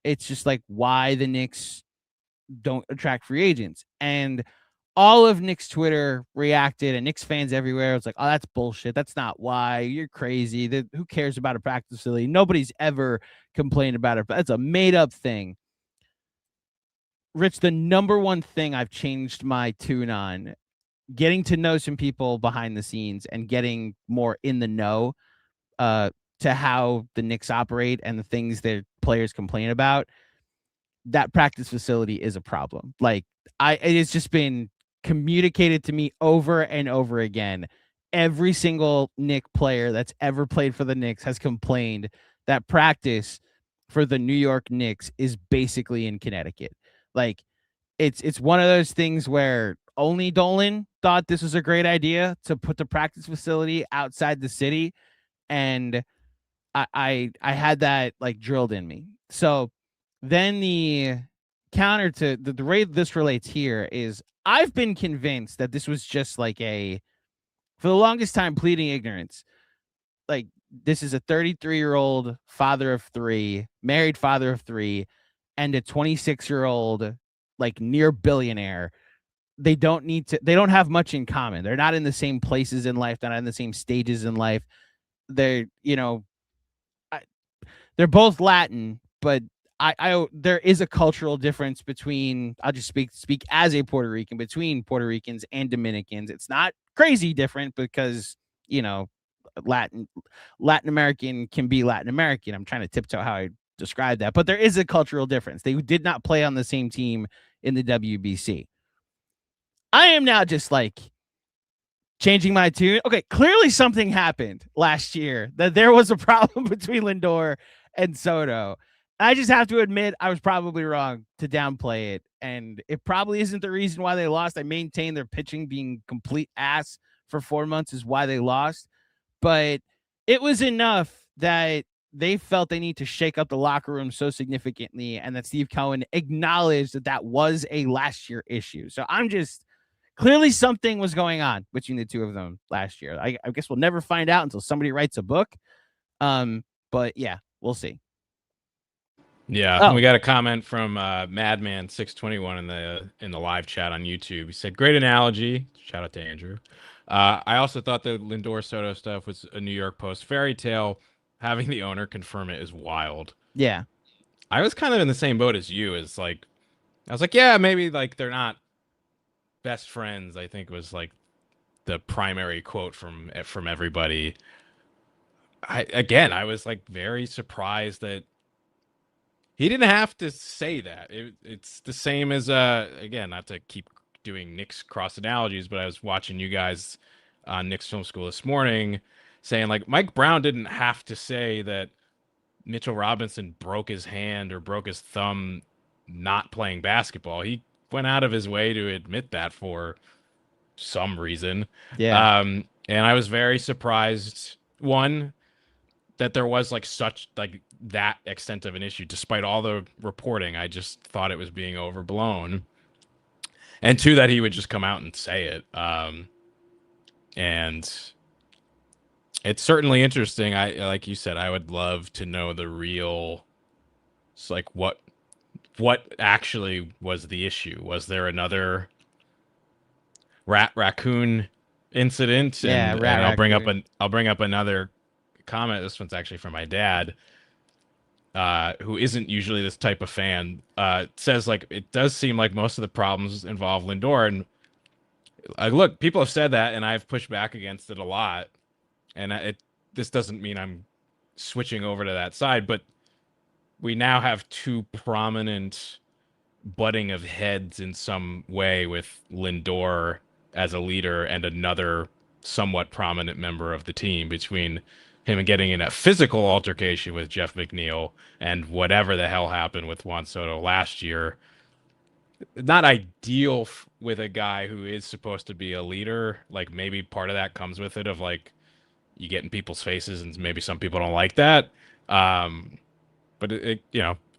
It's just like why the Knicks don't attract free agents. And all of Knicks Twitter reacted, and Knicks fans everywhere. It's like, oh, that's bullshit. That's not why. You're crazy. Who cares about a practice facility? Nobody's ever complained about it. That's a made up thing. Rich, the number one thing I've changed my tune on, getting to know some people behind the scenes and getting more in the know to how the Knicks operate and the things that players complain about, that practice facility is a problem. Like it has just been communicated to me over and over again. Every single Knick player that's ever played for the Knicks has complained that practice for the New York Knicks is basically in Connecticut. Like it's one of those things where only Dolan thought this was a great idea to put the practice facility outside the city. And I had that like drilled in me. So then the counter to the way this relates here is I've been convinced that this was just like for the longest time, pleading ignorance. Like this is a 33-year-old father of three, married father of three, and a 26-year-old like near billionaire. They don't have much in common. They're not in the same places in life. They're not in the same stages in life. They're both Latin, but there is a cultural difference between, I'll just speak as a Puerto Rican, between Puerto Ricans and Dominicans. It's not crazy different because, Latin American can be Latin American. I'm trying to tiptoe how I describe that, but there is a cultural difference. They did not play on the same team in the WBC. I am now just like changing my tune. Okay, clearly something happened last year, that there was a problem between Lindor and Soto. I just have to admit I was probably wrong to downplay it, and it probably isn't the reason why they lost. I maintain their pitching being complete ass for 4 months is why they lost, but it was enough that they felt they need to shake up the locker room so significantly, and that Steve Cohen acknowledged that was a last year issue. So I'm just clearly something was going on between the two of them last year. I guess we'll never find out until somebody writes a book. But yeah, we'll see. Yeah, we got a comment from Madman621 in the live chat on YouTube. He said, "Great analogy." Shout out to Andrew. I also thought the Lindor Soto stuff was a New York Post fairy tale. Having the owner confirm it is wild. Yeah, I was kind of in the same boat as you. I was like, yeah, maybe like they're not best friends. I think was like the primary quote from everybody. I was like very surprised that he didn't have to say that. It's the same as again, not to keep doing Knicks cross analogies, but I was watching you guys on Knicks Film School this morning saying like Mike Brown didn't have to say that Mitchell Robinson broke his hand or broke his thumb not playing basketball. He went out of his way to admit that for some reason. yeah. And I was very surprised, one, that there was like such like that extent of an issue despite all the reporting. I just thought it was being overblown. And two, that he would just come out and say it. And it's certainly interesting. Like you said, I would love to know the real, like what actually was the issue. Was there another raccoon incident? Yeah, and I'll bring up another comment. This one's actually from my dad, who isn't usually this type of fan. Says like it does seem like most of the problems involve Lindor, and look, people have said that, and I've pushed back against it a lot. And this doesn't mean I'm switching over to that side, but we now have two prominent butting of heads in some way, with Lindor as a leader and another somewhat prominent member of the team, between him getting in a physical altercation with Jeff McNeil and whatever the hell happened with Juan Soto last year. Not ideal with a guy who is supposed to be a leader. Like maybe part of that comes with it of like you get in people's faces and maybe some people don't like that. But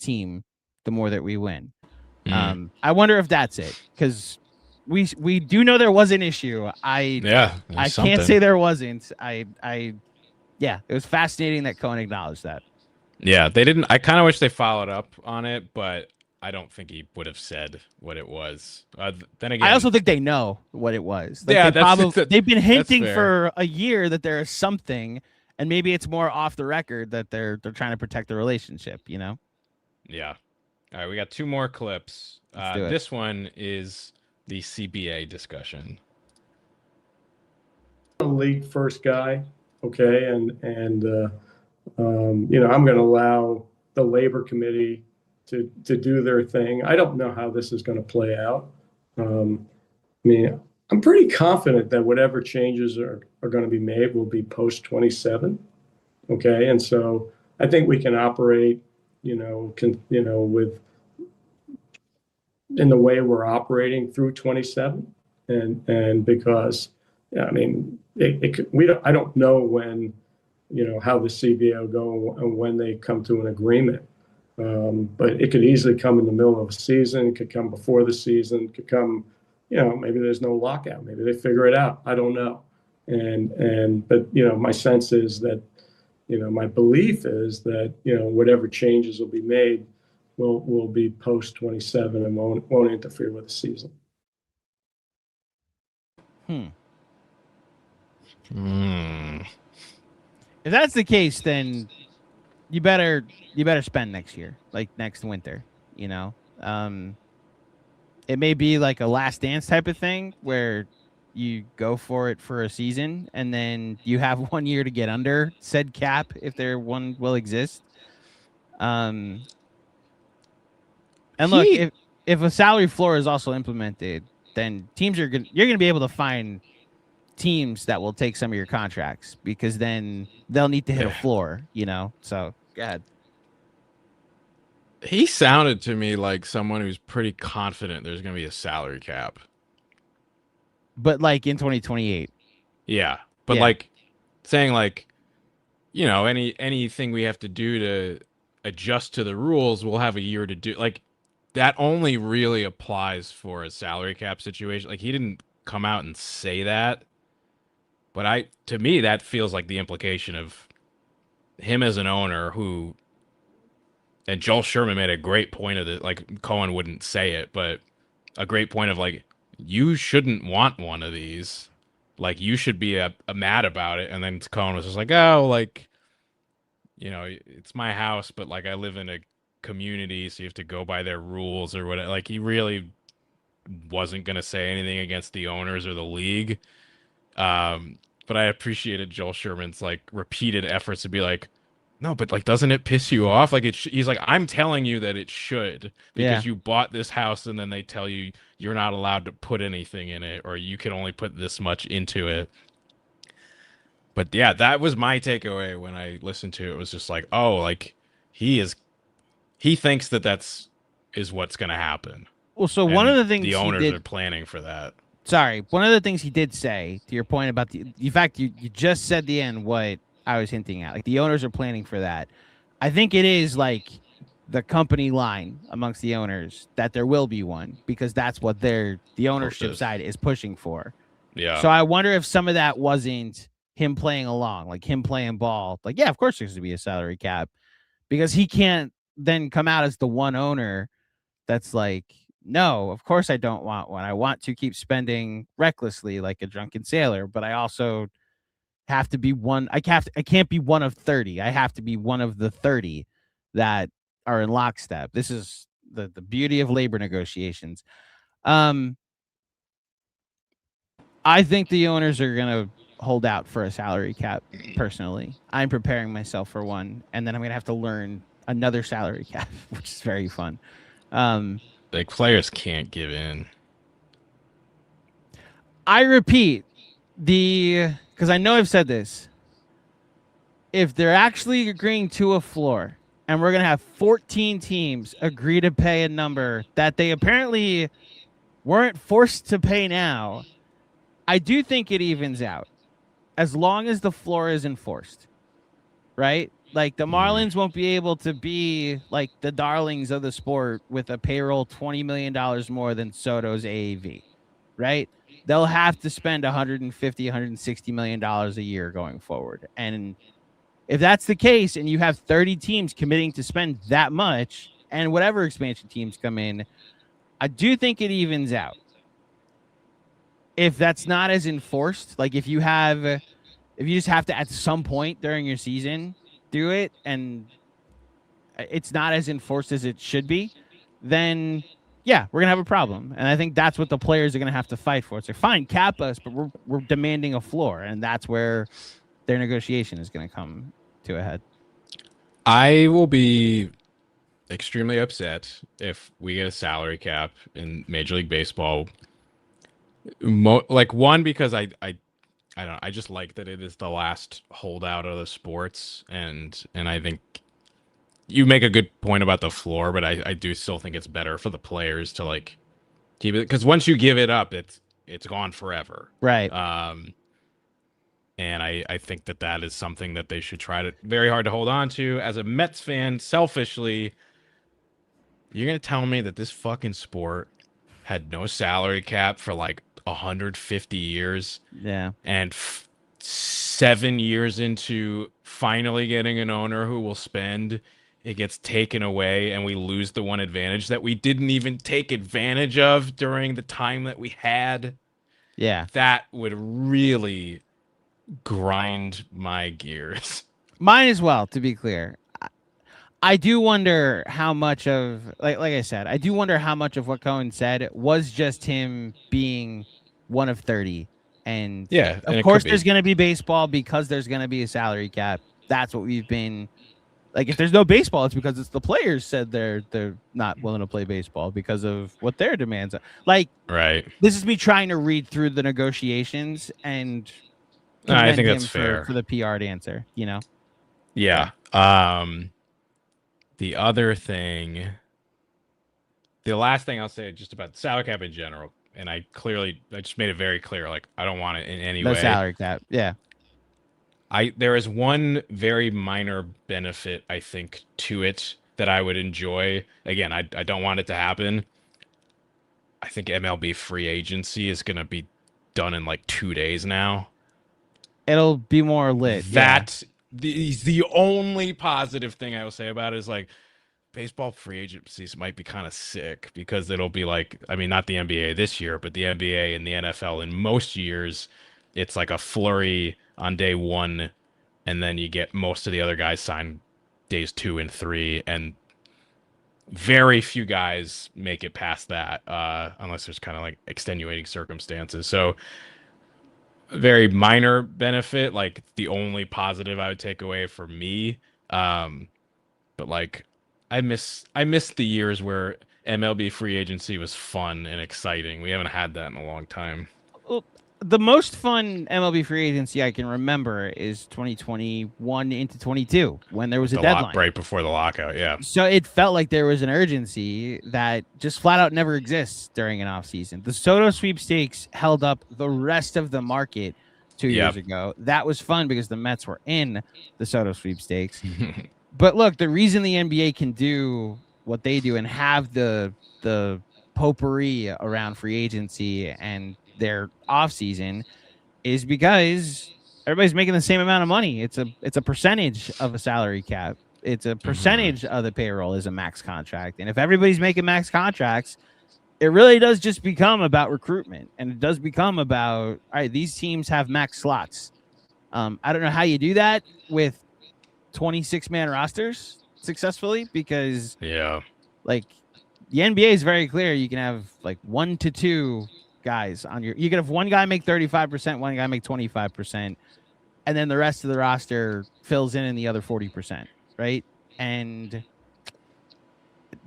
team, the more that we win. Mm. I wonder if that's it, because we do know there was an issue. I there's can't something. say there wasn't. Yeah, it was fascinating that Cohen acknowledged that. Yeah, they didn't. I kind of wish they followed up on it, but I don't think he would have said what it was. Then again, I also think they know what it was. Like Yeah, they've been hinting fair. for a year that there is something, and maybe it's more off the record that they're trying to protect the relationship. You know? Yeah. All right, we got 2 more clips. Let's do it. This one is the CBA discussion. I'm a league first guy, okay, and you know, I'm going to allow the labor committee to do their thing. I don't know how this is going to play out. I mean, I'm pretty confident that whatever changes are going to be made will be post 27. Okay, and so I think we can operate, with in the way we're operating through 27, and because I mean, I don't know when, how the CBA will go and when they come to an agreement. But it could easily come in the middle of a season, it could come before the season, it could come, maybe there's no lockout, maybe they figure it out. I don't know. But my sense is that, my belief is that, whatever changes will be made will be post 27 and won't interfere with the season. If that's the case, then you better spend next year, like next winter. It may be like a last dance type of thing where you go for it for a season and then you have 1 year to get under said cap if there one will exist. And look, if a salary floor is also implemented, then you're gonna be able to find teams that will take some of your contracts, because then they'll need to hit a floor, So go ahead. He sounded to me like someone who's pretty confident there's going to be a salary cap. But like in 2028. Yeah. But like saying like, anything we have to do to adjust to the rules, we'll have a year to do. Like that only really applies for a salary cap situation. Like he didn't come out and say that. But to me, that feels like the implication of him as an owner who, and Joel Sherman made a great point of it. Like Cohen wouldn't say it, but a great point of like, you shouldn't want one of these. Like you should be a mad about it. And then Cohen was just like, oh, like, it's my house, but like I live in a community, so you have to go by their rules or whatever. Like he really wasn't going to say anything against the owners or the league. But I appreciated Joel Sherman's like repeated efforts to be like, no, but like, doesn't it piss you off? Like he's like, I'm telling you that it should, because you bought this house and then they tell you you're not allowed to put anything in it, or you can only put this much into it. But yeah, that was my takeaway when I listened to it. It was just like, oh, like he thinks that is what's going to happen. Well, so one of the things the owners are planning for that. Sorry, one of the things he did say, to your point about in fact, you just said the end what I was hinting at. Like the owners are planning for that. I think it is like the company line amongst the owners that there will be one, because that's what the ownership side is pushing for. Yeah. So I wonder if some of that wasn't him playing along, like him playing ball. Like, yeah, of course there's going to be a salary cap, because he can't then come out as the one owner that's like, no, of course I don't want one. I want to keep spending recklessly like a drunken sailor, but I also have to be one. I can't be one of 30. I have to be one of the 30 that are in lockstep. This is the beauty of labor negotiations. I think the owners are going to hold out for a salary cap. Personally, I'm preparing myself for one, and then I'm going to have to learn another salary cap, which is very fun. Like players can't give in. I repeat, because I know I've said this. If they're actually agreeing to a floor, and we're going to have 14 teams agree to pay a number that they apparently weren't forced to pay now, I do think it evens out, as long as the floor is enforced, right? Like the Marlins won't be able to be like the darlings of the sport with a payroll $20 million more than Soto's AAV, right? They'll have to spend $150, $160 million a year going forward. And if that's the case, and you have 30 teams committing to spend that much, and whatever expansion teams come in, I do think it evens out. If that's not as enforced, like if you just have to at some point during your season do it, and it's not as enforced as it should be, then yeah, we're gonna have a problem. And I think that's what the players are gonna have to fight for. It's like, fine, cap us, but we're demanding a floor, and that's where their negotiation is gonna come to a head. I will be extremely upset if we get a salary cap in Major League Baseball. One, because I don't know, I just like that it is the last holdout of the sports, and I think you make a good point about the floor, but I do still think it's better for the players to like keep it, because once you give it up, it's gone forever, right? And I think that is something that they should try to very hard to hold on to. As a Mets fan, selfishly, you're gonna tell me that this fucking sport had no salary cap for like 150 years, yeah, and 7 years into finally getting an owner who will spend, it gets taken away, and we lose the one advantage that we didn't even take advantage of during the time that we had. Yeah, that would really grind my gears. Mine as well, to be clear. I do wonder how much of, like I said, I do wonder how much of what Cohen said was just him being one of 30. And yeah, of course there's going to be baseball because there's going to be a salary cap. That's what we've been like. If there's no baseball, it's because it's the players said they're not willing to play baseball because of what their demands are. Like, right. This is me trying to read through the negotiations, and I think that's fair for the PR'd answer, you know? Yeah. The other thing, the last thing I'll say just about the salary cap in general, and I just made it very clear, like, I don't want it in any way. No salary cap, yeah. There is one very minor benefit, I think, to it that I would enjoy. Again, I don't want it to happen. I think MLB free agency is going to be done in like 2 days now. It'll be more lit. The only positive thing I will say about it is like baseball free agencies might be kind of sick, because it'll be like, I mean, not the NBA this year, but the NBA and the NFL in most years, it's like a flurry on day 1, and then you get most of the other guys signed days 2 and 3, and very few guys make it past that, unless there's kind of like extenuating circumstances. So very minor benefit, like the only positive I would take away for me. But like I miss the years where MLB free agency was fun and exciting. We haven't had that in a long time. Well, the most fun MLB free agency I can remember is 2021 into 22, when there was a deadline right before the lockout. Yeah. So it felt like there was an urgency that just flat out never exists during an offseason. The Soto sweepstakes held up the rest of the market 2 years ago. That was fun because the Mets were in the Soto sweepstakes. But look, the reason the NBA can do what they do and have the potpourri around free agency and their offseason is because everybody's making the same amount of money. It's a percentage of a salary cap. It's a percentage of the payroll is a max contract. And if everybody's making max contracts, it really does just become about recruitment. And it does become about, all right, these teams have max slots. I don't know how you do that with 26-man rosters successfully, because like the NBA is very clear. You can have like 1 to 2 guys on you can have one guy make 35%, one guy make 25%, and then the rest of the roster fills in the other 40%, right? And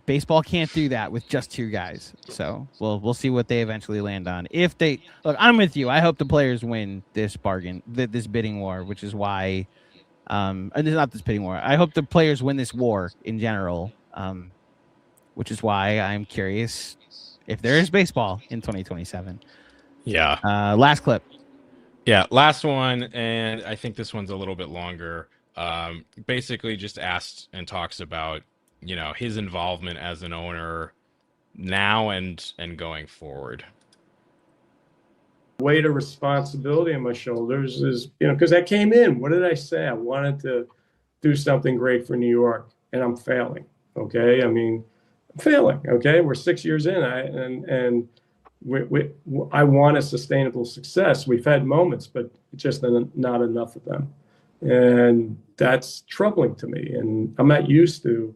baseball can't do that with just 2 guys. So we'll see what they eventually land on. If they look, I'm with you. I hope the players win this this bidding war, which is why and it's not this bidding war. I hope the players win this war in general, which is why I'm curious if there is baseball in 2027. Yeah. Last clip. Yeah, last one, and I think this one's a little bit longer. Basically just asked and talks about, his involvement as an owner now and going forward. Weight of responsibility on my shoulders is, because I came in, what did I say? I wanted to do something great for New York, and I'm failing. Okay. I mean, I'm failing. Okay. We're 6 years in, and I want a sustainable success. We've had moments, but just not enough of them. And that's troubling to me. And I'm not used to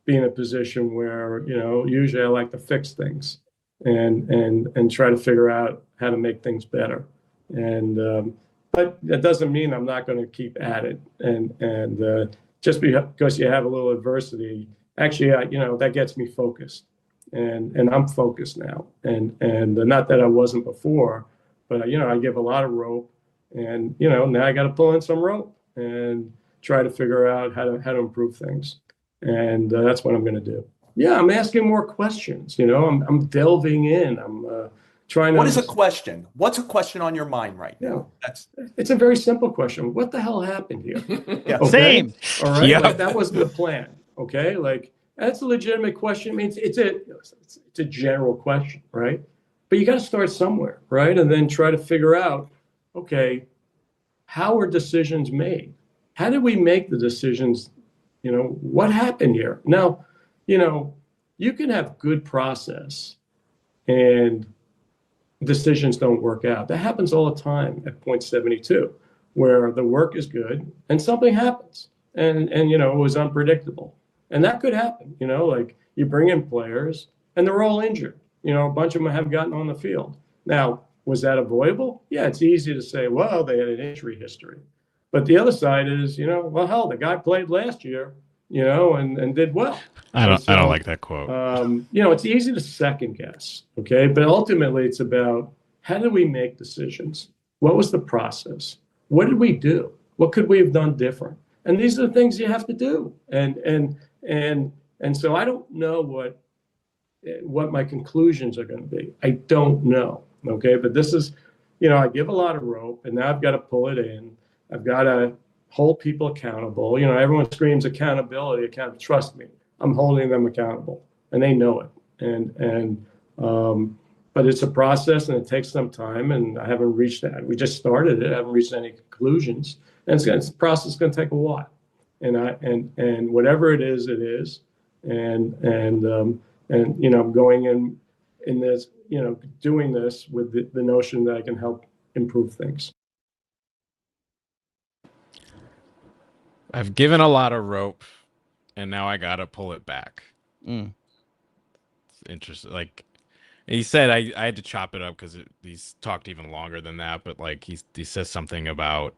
being in a position where, usually I like to fix things and try to figure out how to make things better. And but that doesn't mean I'm not going to keep at it. And just because you have a little adversity, actually, that gets me focused. And I'm focused now. And not that I wasn't before, but I give a lot of rope, and now I got to pull in some rope and try to figure out how to improve things. And that's what I'm going to do. Yeah, I'm asking more questions. I'm delving in. I'm trying to. What is a question? What's a question on your mind right now? It's a very simple question. What the hell happened here? Yeah. Okay? Same. All right. Yep. Like, that wasn't the plan. Okay. Like, that's a legitimate question. I mean, it's a general question, right? But you got to start somewhere, right? And then try to figure out, okay, how are decisions made? How did we make the decisions? What happened here? Now, you can have good process and decisions don't work out. That happens all the time at point 72, where the work is good and something happens, and it was unpredictable. And that could happen, like you bring in players and they're all injured. A bunch of them have gotten on the field. Now, was that avoidable? Yeah, it's easy to say, well, they had an injury history. But the other side is, well, hell, the guy played last year, and did well. I don't like that quote. It's easy to second guess, okay? But ultimately, it's about, how did we make decisions? What was the process? What did we do? What could we have done different? And these are the things you have to do. And so I don't know what my conclusions are going to be. I don't know, okay? But this is, I give a lot of rope, and now I've got to pull it in. I've got to hold people accountable. Everyone screams accountability. Trust me, I'm holding them accountable, and they know it. But it's a process, and it takes some time, and I haven't reached that. We just started it. I haven't reached any conclusions, and it's a process going to take a while. And whatever it is, it is. And I'm going in this, doing this with the notion that I can help improve things. I've given a lot of rope, and now I gotta pull it back. It's interesting. Like he said, I had to chop it up because he's talked even longer than that. But like he says something about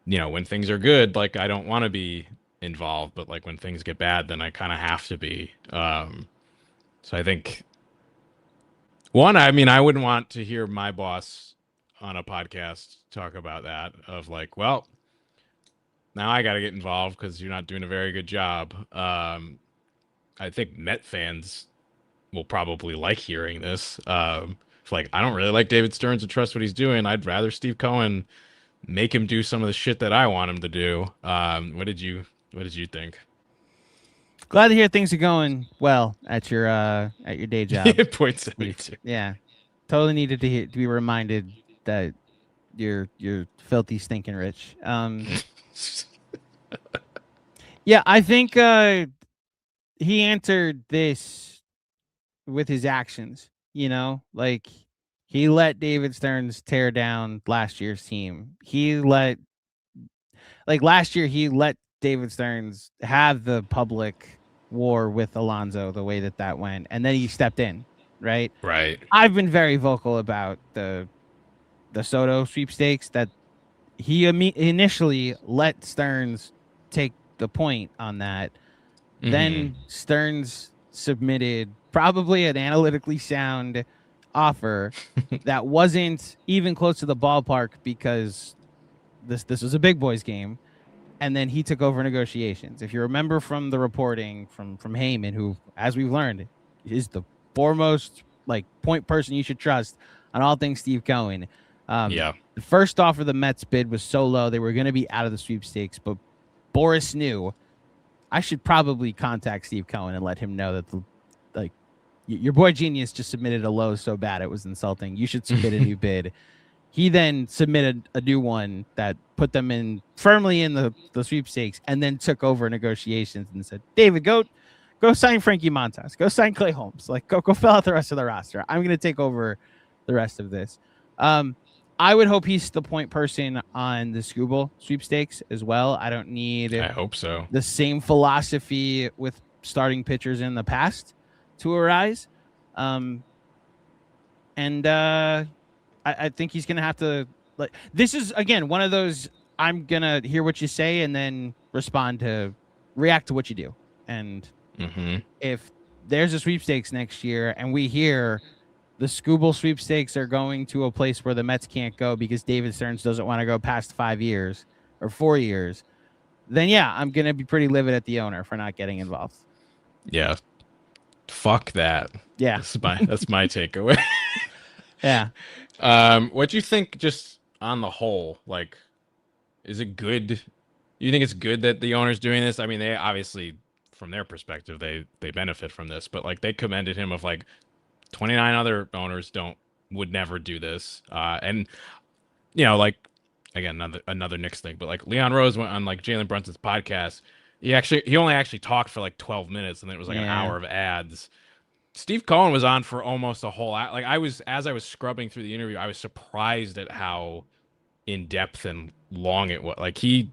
when things are good, like I don't want to be involved, but like when things get bad, then I kind of have to be. So I think I wouldn't want to hear my boss on a podcast talk about that, of like, well, now I got to get involved because you're not doing a very good job. I think Met fans will probably like hearing this. It's like, I don't really like David Stearns and trust what he's doing. I'd rather Steve Cohen make him do some of the shit that I want him to do. What did you think? Glad to hear things are going well at your day job. Point 72. Yeah, totally needed to be reminded that you're filthy, stinking rich. Yeah, I think he answered this with his actions. Like he let David Stearns tear down last year's team. Last year, he let David Stearns have the public war with Alonso the way that went, and then he stepped in, right? Right. I've been very vocal about the Soto sweepstakes, that he initially let Stearns take the point on that. Mm-hmm. Then Stearns submitted probably an analytically sound offer that wasn't even close to the ballpark because this was a big boys game. And then he took over negotiations. If you remember from the reporting from Heyman, who, as we've learned, is the foremost point person you should trust on all things Steve Cohen. Yeah. The first offer the Mets bid was so low they were going to be out of the sweepstakes, but Boris knew I should probably contact Steve Cohen and let him know that your boy Genius just submitted a low so bad it was insulting. You should submit a new bid. He then submitted a new one that put them in firmly in the sweepstakes, and then took over negotiations and said, David, go sign Frankie Montas. Go sign Clay Holmes. Like, go fill out the rest of the roster. I'm going to take over the rest of this. I would hope he's the point person on the Scooble sweepstakes as well. I don't need I hope so. the same philosophy with starting pitchers in the past to arise. I think he's going to have to, this is, again, one of those, I'm going to hear what you say and then react to what you do. And if there's a sweepstakes next year and we hear the Scooble sweepstakes are going to a place where the Mets can't go because David Stearns doesn't want to go past 5 years or 4 years, then yeah, I'm going to be pretty livid at the owner for not getting involved. Yeah. Fuck that. Yeah. That's my takeaway. Yeah. What do you think just on the whole? Like, is it good? You think it's good that the owner's doing this? I mean, they obviously, from their perspective, they benefit from this, but like they commended him of like 29 other owners would never do this. And you know, like, again, another Knicks thing, but like Leon Rose went on like Jalen Brunson's podcast. He only actually talked for like 12 minutes, and then it was like an hour of ads. Steve Cohen was on for almost a whole hour. Like, as I was scrubbing through the interview, I was surprised at how in depth and long it was. Like, he,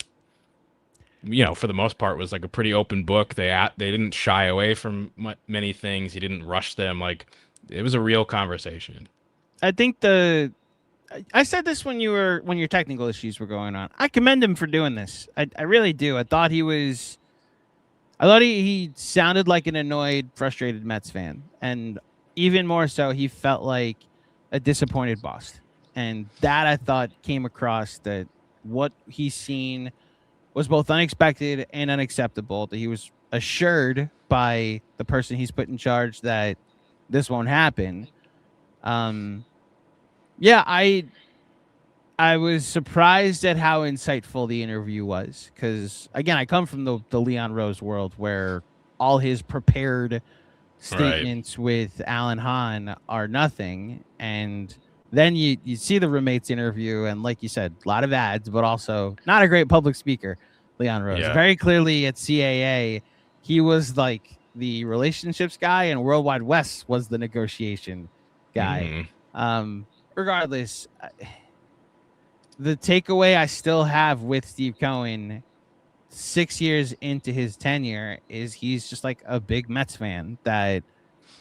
you know, for the most part, was like a pretty open book. They didn't shy away from many things. He didn't rush them. Like, it was a real conversation. I think I said this when your technical issues were going on. I commend him for doing this. I really do. I thought he sounded like an annoyed, frustrated Mets fan. And even more so, he felt like a disappointed boss. And that, I thought, came across that what he's seen was both unexpected and unacceptable. That he was assured by the person he's put in charge that this won't happen. Yeah, I was surprised at how insightful the interview was, because again, I come from the Leon Rose world where all his prepared statements with Alan Hahn are nothing, and then you see the roommates interview, and like you said, a lot of ads, but also not a great public speaker. Leon Rose, very clearly at CAA, he was like the relationships guy, and Worldwide West was the negotiation guy. Regardless, the takeaway I still have with Steve Cohen 6 years into his tenure is he's just like a big Mets fan that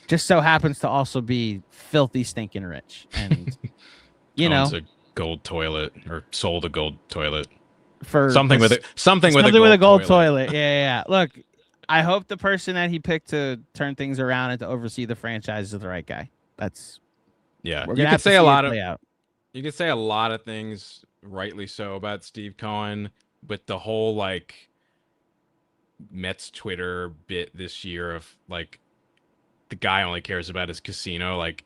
just so happens to also be filthy stinking rich. And, you know, a gold toilet, or sold a gold toilet for something with a gold toilet. Yeah. Look, I hope the person that he picked to turn things around and to oversee the franchise is the right guy. You could say a lot of things, rightly so, about Steve Cohen, but the whole like Mets Twitter bit this year of like the guy only cares about his casino, like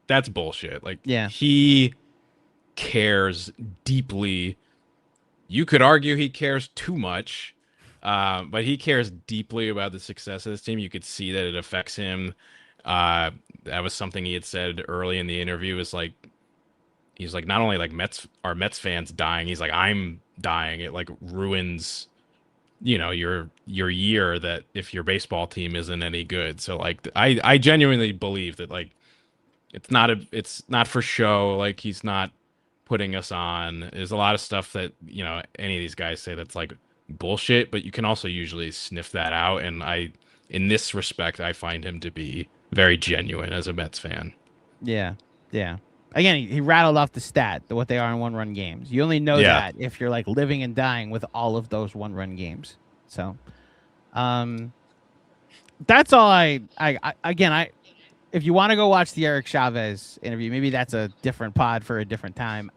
that's bullshit. Like, he cares deeply. You could argue he cares too much, but he cares deeply about the success of this team. You could see that it affects him. That was something he had said early in the interview. Is like, he's like, not only like Mets fans dying, he's like, I'm dying. It like ruins, you know, your year, that if your baseball team isn't any good. So like, I genuinely believe that like it's not for show. Like, he's not putting us on. There's a lot of stuff that, you know, any of these guys say that's like bullshit, but you can also usually sniff that out. And in this respect, I find him to be very genuine as a Mets fan. Yeah. Again, he rattled off the stat, what they are in one-run games. You only know that if you're like living and dying with all of those one-run games. So, that's all. If you want to go watch the Eric Chavez interview, maybe that's a different pod for a different time.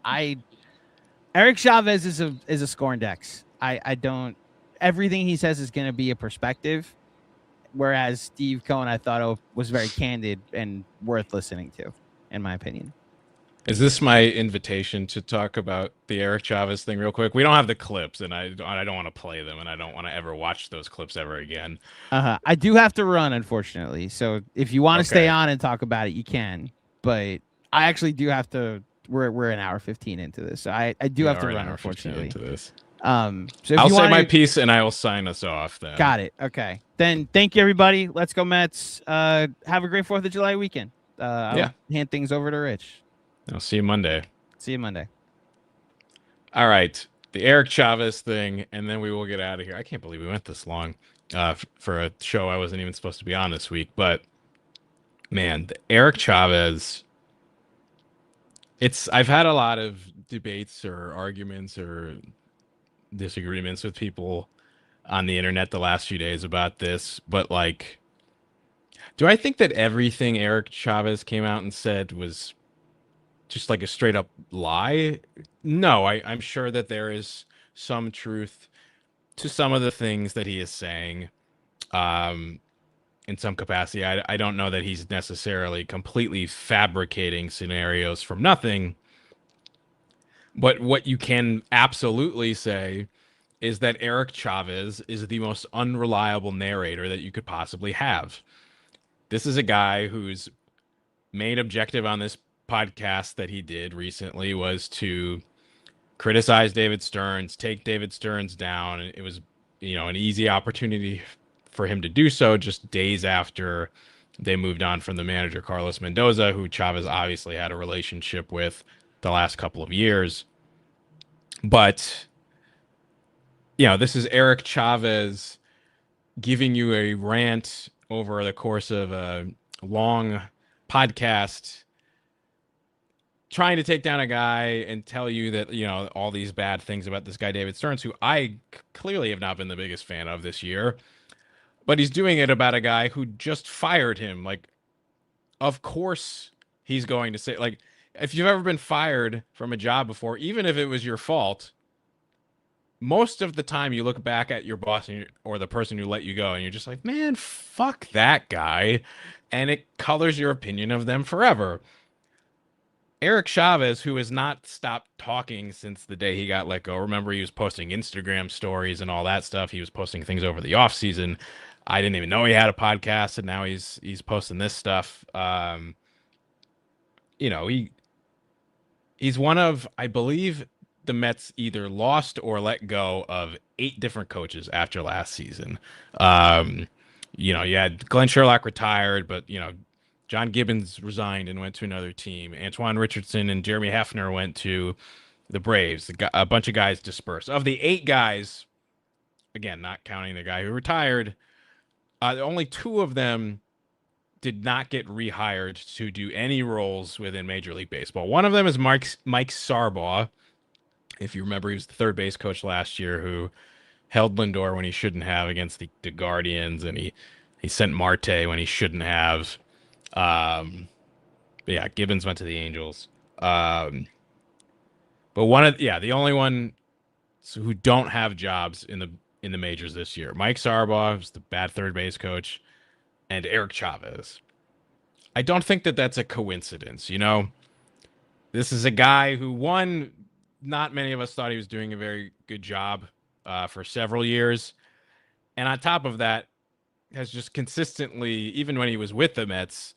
Eric Chavez is a scorned X. I don't. Everything he says is going to be a perspective. Whereas Steve Cohen, I thought was very candid and worth listening to, in my opinion. Is this my invitation to talk about the Eric Chavez thing real quick? We don't have the clips, and I don't want to play them, and I don't want to ever watch those clips ever again. I do have to run, unfortunately. So if you want to stay Okay. on and talk about it, you can. But I actually do have to. We're an hour 15 into this, so I do have to An run, hour 15 unfortunately. into this. So if I'll you say want my to, piece, and I will sign us off then. got it. Okay, then thank you, everybody. Let's go Mets. Have a great 4th of July weekend. I'll hand things over to Rich. I'll see you Monday. See you Monday. All right, the Eric Chavez thing, and then we will get out of here. I can't believe we went this long for a show I wasn't even supposed to be on this week. But man, the Eric Chavez. I've had a lot of debates or arguments or disagreements with people on the internet the last few days about this, but like, do I think that everything Eric Chavez came out and said was just like a straight up lie? No, I'm sure that there is some truth to some of the things that he is saying, in some capacity. I don't know that he's necessarily completely fabricating scenarios from nothing, but what you can absolutely say is that Eric Chavez is the most unreliable narrator that you could possibly have. This is a guy whose main objective on this podcast that he did recently was to criticize David Stearns, take David Stearns down. It was, an easy opportunity for him to do so just days after they moved on from the manager, Carlos Mendoza, who Chavez obviously had a relationship with the last couple of years. But, this is Eric Chavez giving you a rant over the course of a long podcast, trying to take down a guy and tell you that, all these bad things about this guy, David Stearns, who I clearly have not been the biggest fan of this year, but he's doing it about a guy who just fired him. Like, of course he's going to say, like, if you've ever been fired from a job before, even if it was your fault, most of the time you look back at your boss or the person who let you go and you're just like, man, fuck that guy. And it colors your opinion of them forever. Eric Chavez, who has not stopped talking since the day he got let go. Remember, he was posting Instagram stories and all that stuff. He was posting things over the offseason. I didn't even know he had a podcast, and now he's posting this stuff. He's one of, I believe, the Mets either lost or let go of 8 different coaches after last season. You had Glenn Sherlock retired, but John Gibbons resigned and went to another team. Antoine Richardson and Jeremy Hefner went to the Braves. A bunch of guys dispersed. Of the 8 guys, again, not counting the guy who retired, only 2 of them did not get rehired to do any roles within Major League Baseball. One of them is Mike Sarbaugh. If you remember, he was the third base coach last year who held Lindor when he shouldn't have against the Guardians, and he sent Marte when he shouldn't have. Gibbons went to the Angels. But the only one who don't have jobs in the majors this year, Mike Sarbaugh, who's the bad third base coach, and Eric Chavez. I don't think that that's a coincidence. This is a guy who, one, not many of us thought he was doing a very good job for several years. And on top of that, has just consistently, even when he was with the Mets,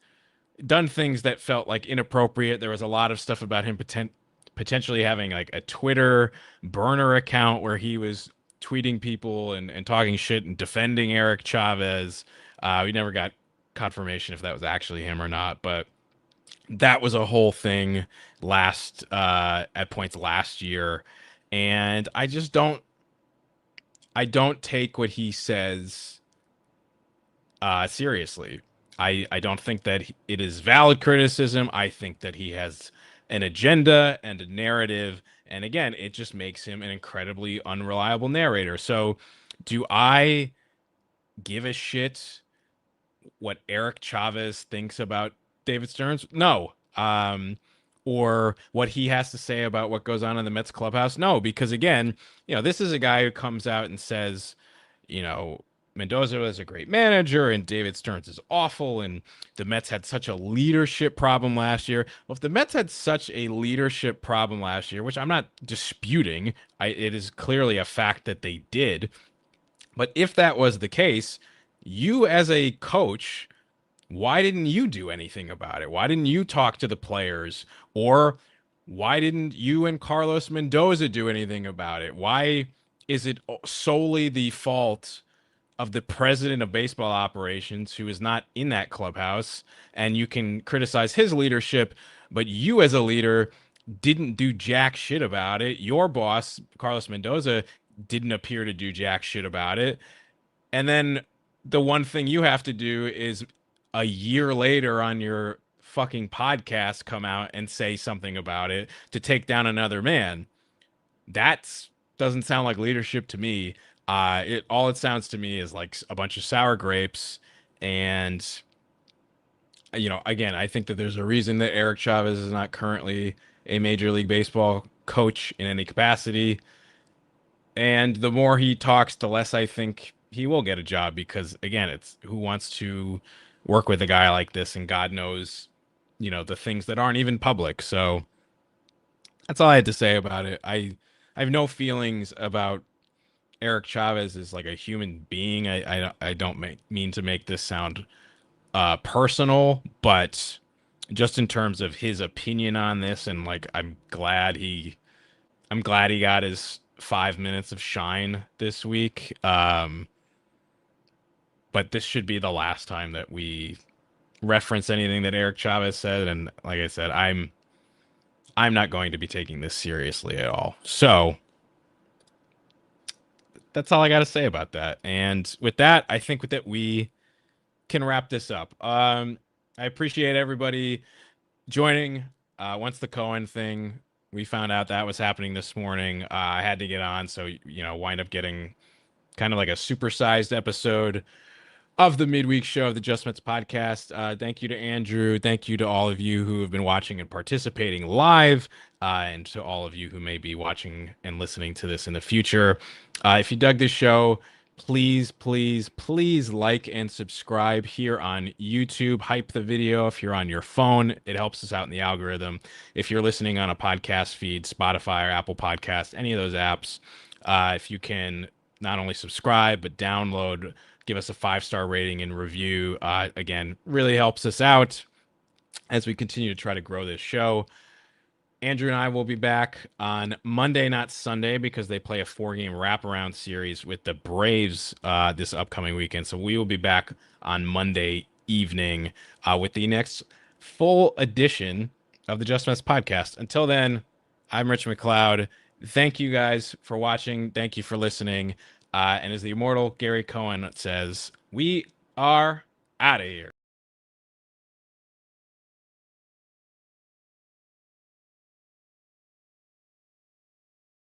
done things that felt like inappropriate. There was a lot of stuff about him potentially having like a Twitter burner account where he was tweeting people and talking shit and defending Eric Chavez. We never got confirmation if that was actually him or not, but that was a whole thing at points last year. And I don't take what he says seriously. I don't think that it is valid criticism. I think that he has an agenda and a narrative. And again, it just makes him an incredibly unreliable narrator. So do I give a shit what Eric Chavez thinks about David Stearns? No. Or what he has to say about what goes on in the Mets clubhouse? No, because again, this is a guy who comes out and says, Mendoza was a great manager and David Stearns is awful and the Mets had such a leadership problem last year. Well, if the Mets had such a leadership problem last year, which I'm not disputing, it is clearly a fact that they did. But if that was the case, you as a coach, why didn't you do anything about it? Why didn't you talk to the players? Or why didn't you and Carlos Mendoza do anything about it? Why is it solely the fault of the president of baseball operations who is not in that clubhouse? And you can criticize his leadership, but you as a leader didn't do jack shit about it. Your boss, Carlos Mendoza, didn't appear to do jack shit about it. And then the one thing you have to do is a year later on your fucking podcast come out and say something about it to take down another man. That doesn't sound like leadership to me. It sounds to me is like a bunch of sour grapes. And again, I think that there's a reason that Eric Chavez is not currently a Major League Baseball coach in any capacity. And the more he talks, the less I think he will get a job, because again, it's who wants to work with a guy like this, and God knows, the things that aren't even public. So that's all I had to say about it. I have no feelings about Eric Chavez as like a human being. I don't mean to make this sound personal, but just in terms of his opinion on this, and like I'm glad he got his 5 minutes of shine this week. But this should be the last time that we reference anything that Eric Chavez said. And like I said, I'm not going to be taking this seriously at all. So that's all I got to say about that. And with that, I think that we can wrap this up. I appreciate everybody joining. Once the Cohen thing, we found out that was happening this morning, I had to get on. So, wind up getting kind of like a supersized episode of the midweek show of the Just Mets podcast. Thank you to Andrew. Thank you to all of you who have been watching and participating live, and to all of you who may be watching and listening to this in the future. If you dug this show, please, please, please like and subscribe here on YouTube. Hype the video if you're on your phone. It helps us out in the algorithm. If you're listening on a podcast feed, Spotify or Apple Podcasts, any of those apps, if you can not only subscribe, but download, give us a 5-star rating and review. Again, really helps us out as we continue to try to grow this show. Andrew and I will be back on Monday, not Sunday, because they play a 4-game wraparound series with the Braves this upcoming weekend. So we will be back on Monday evening with the next full edition of the Just Mets podcast. Until then, I'm Rich MacLeod. Thank you guys for watching. Thank you for listening. And as the immortal Gary Cohen says, we are out of here.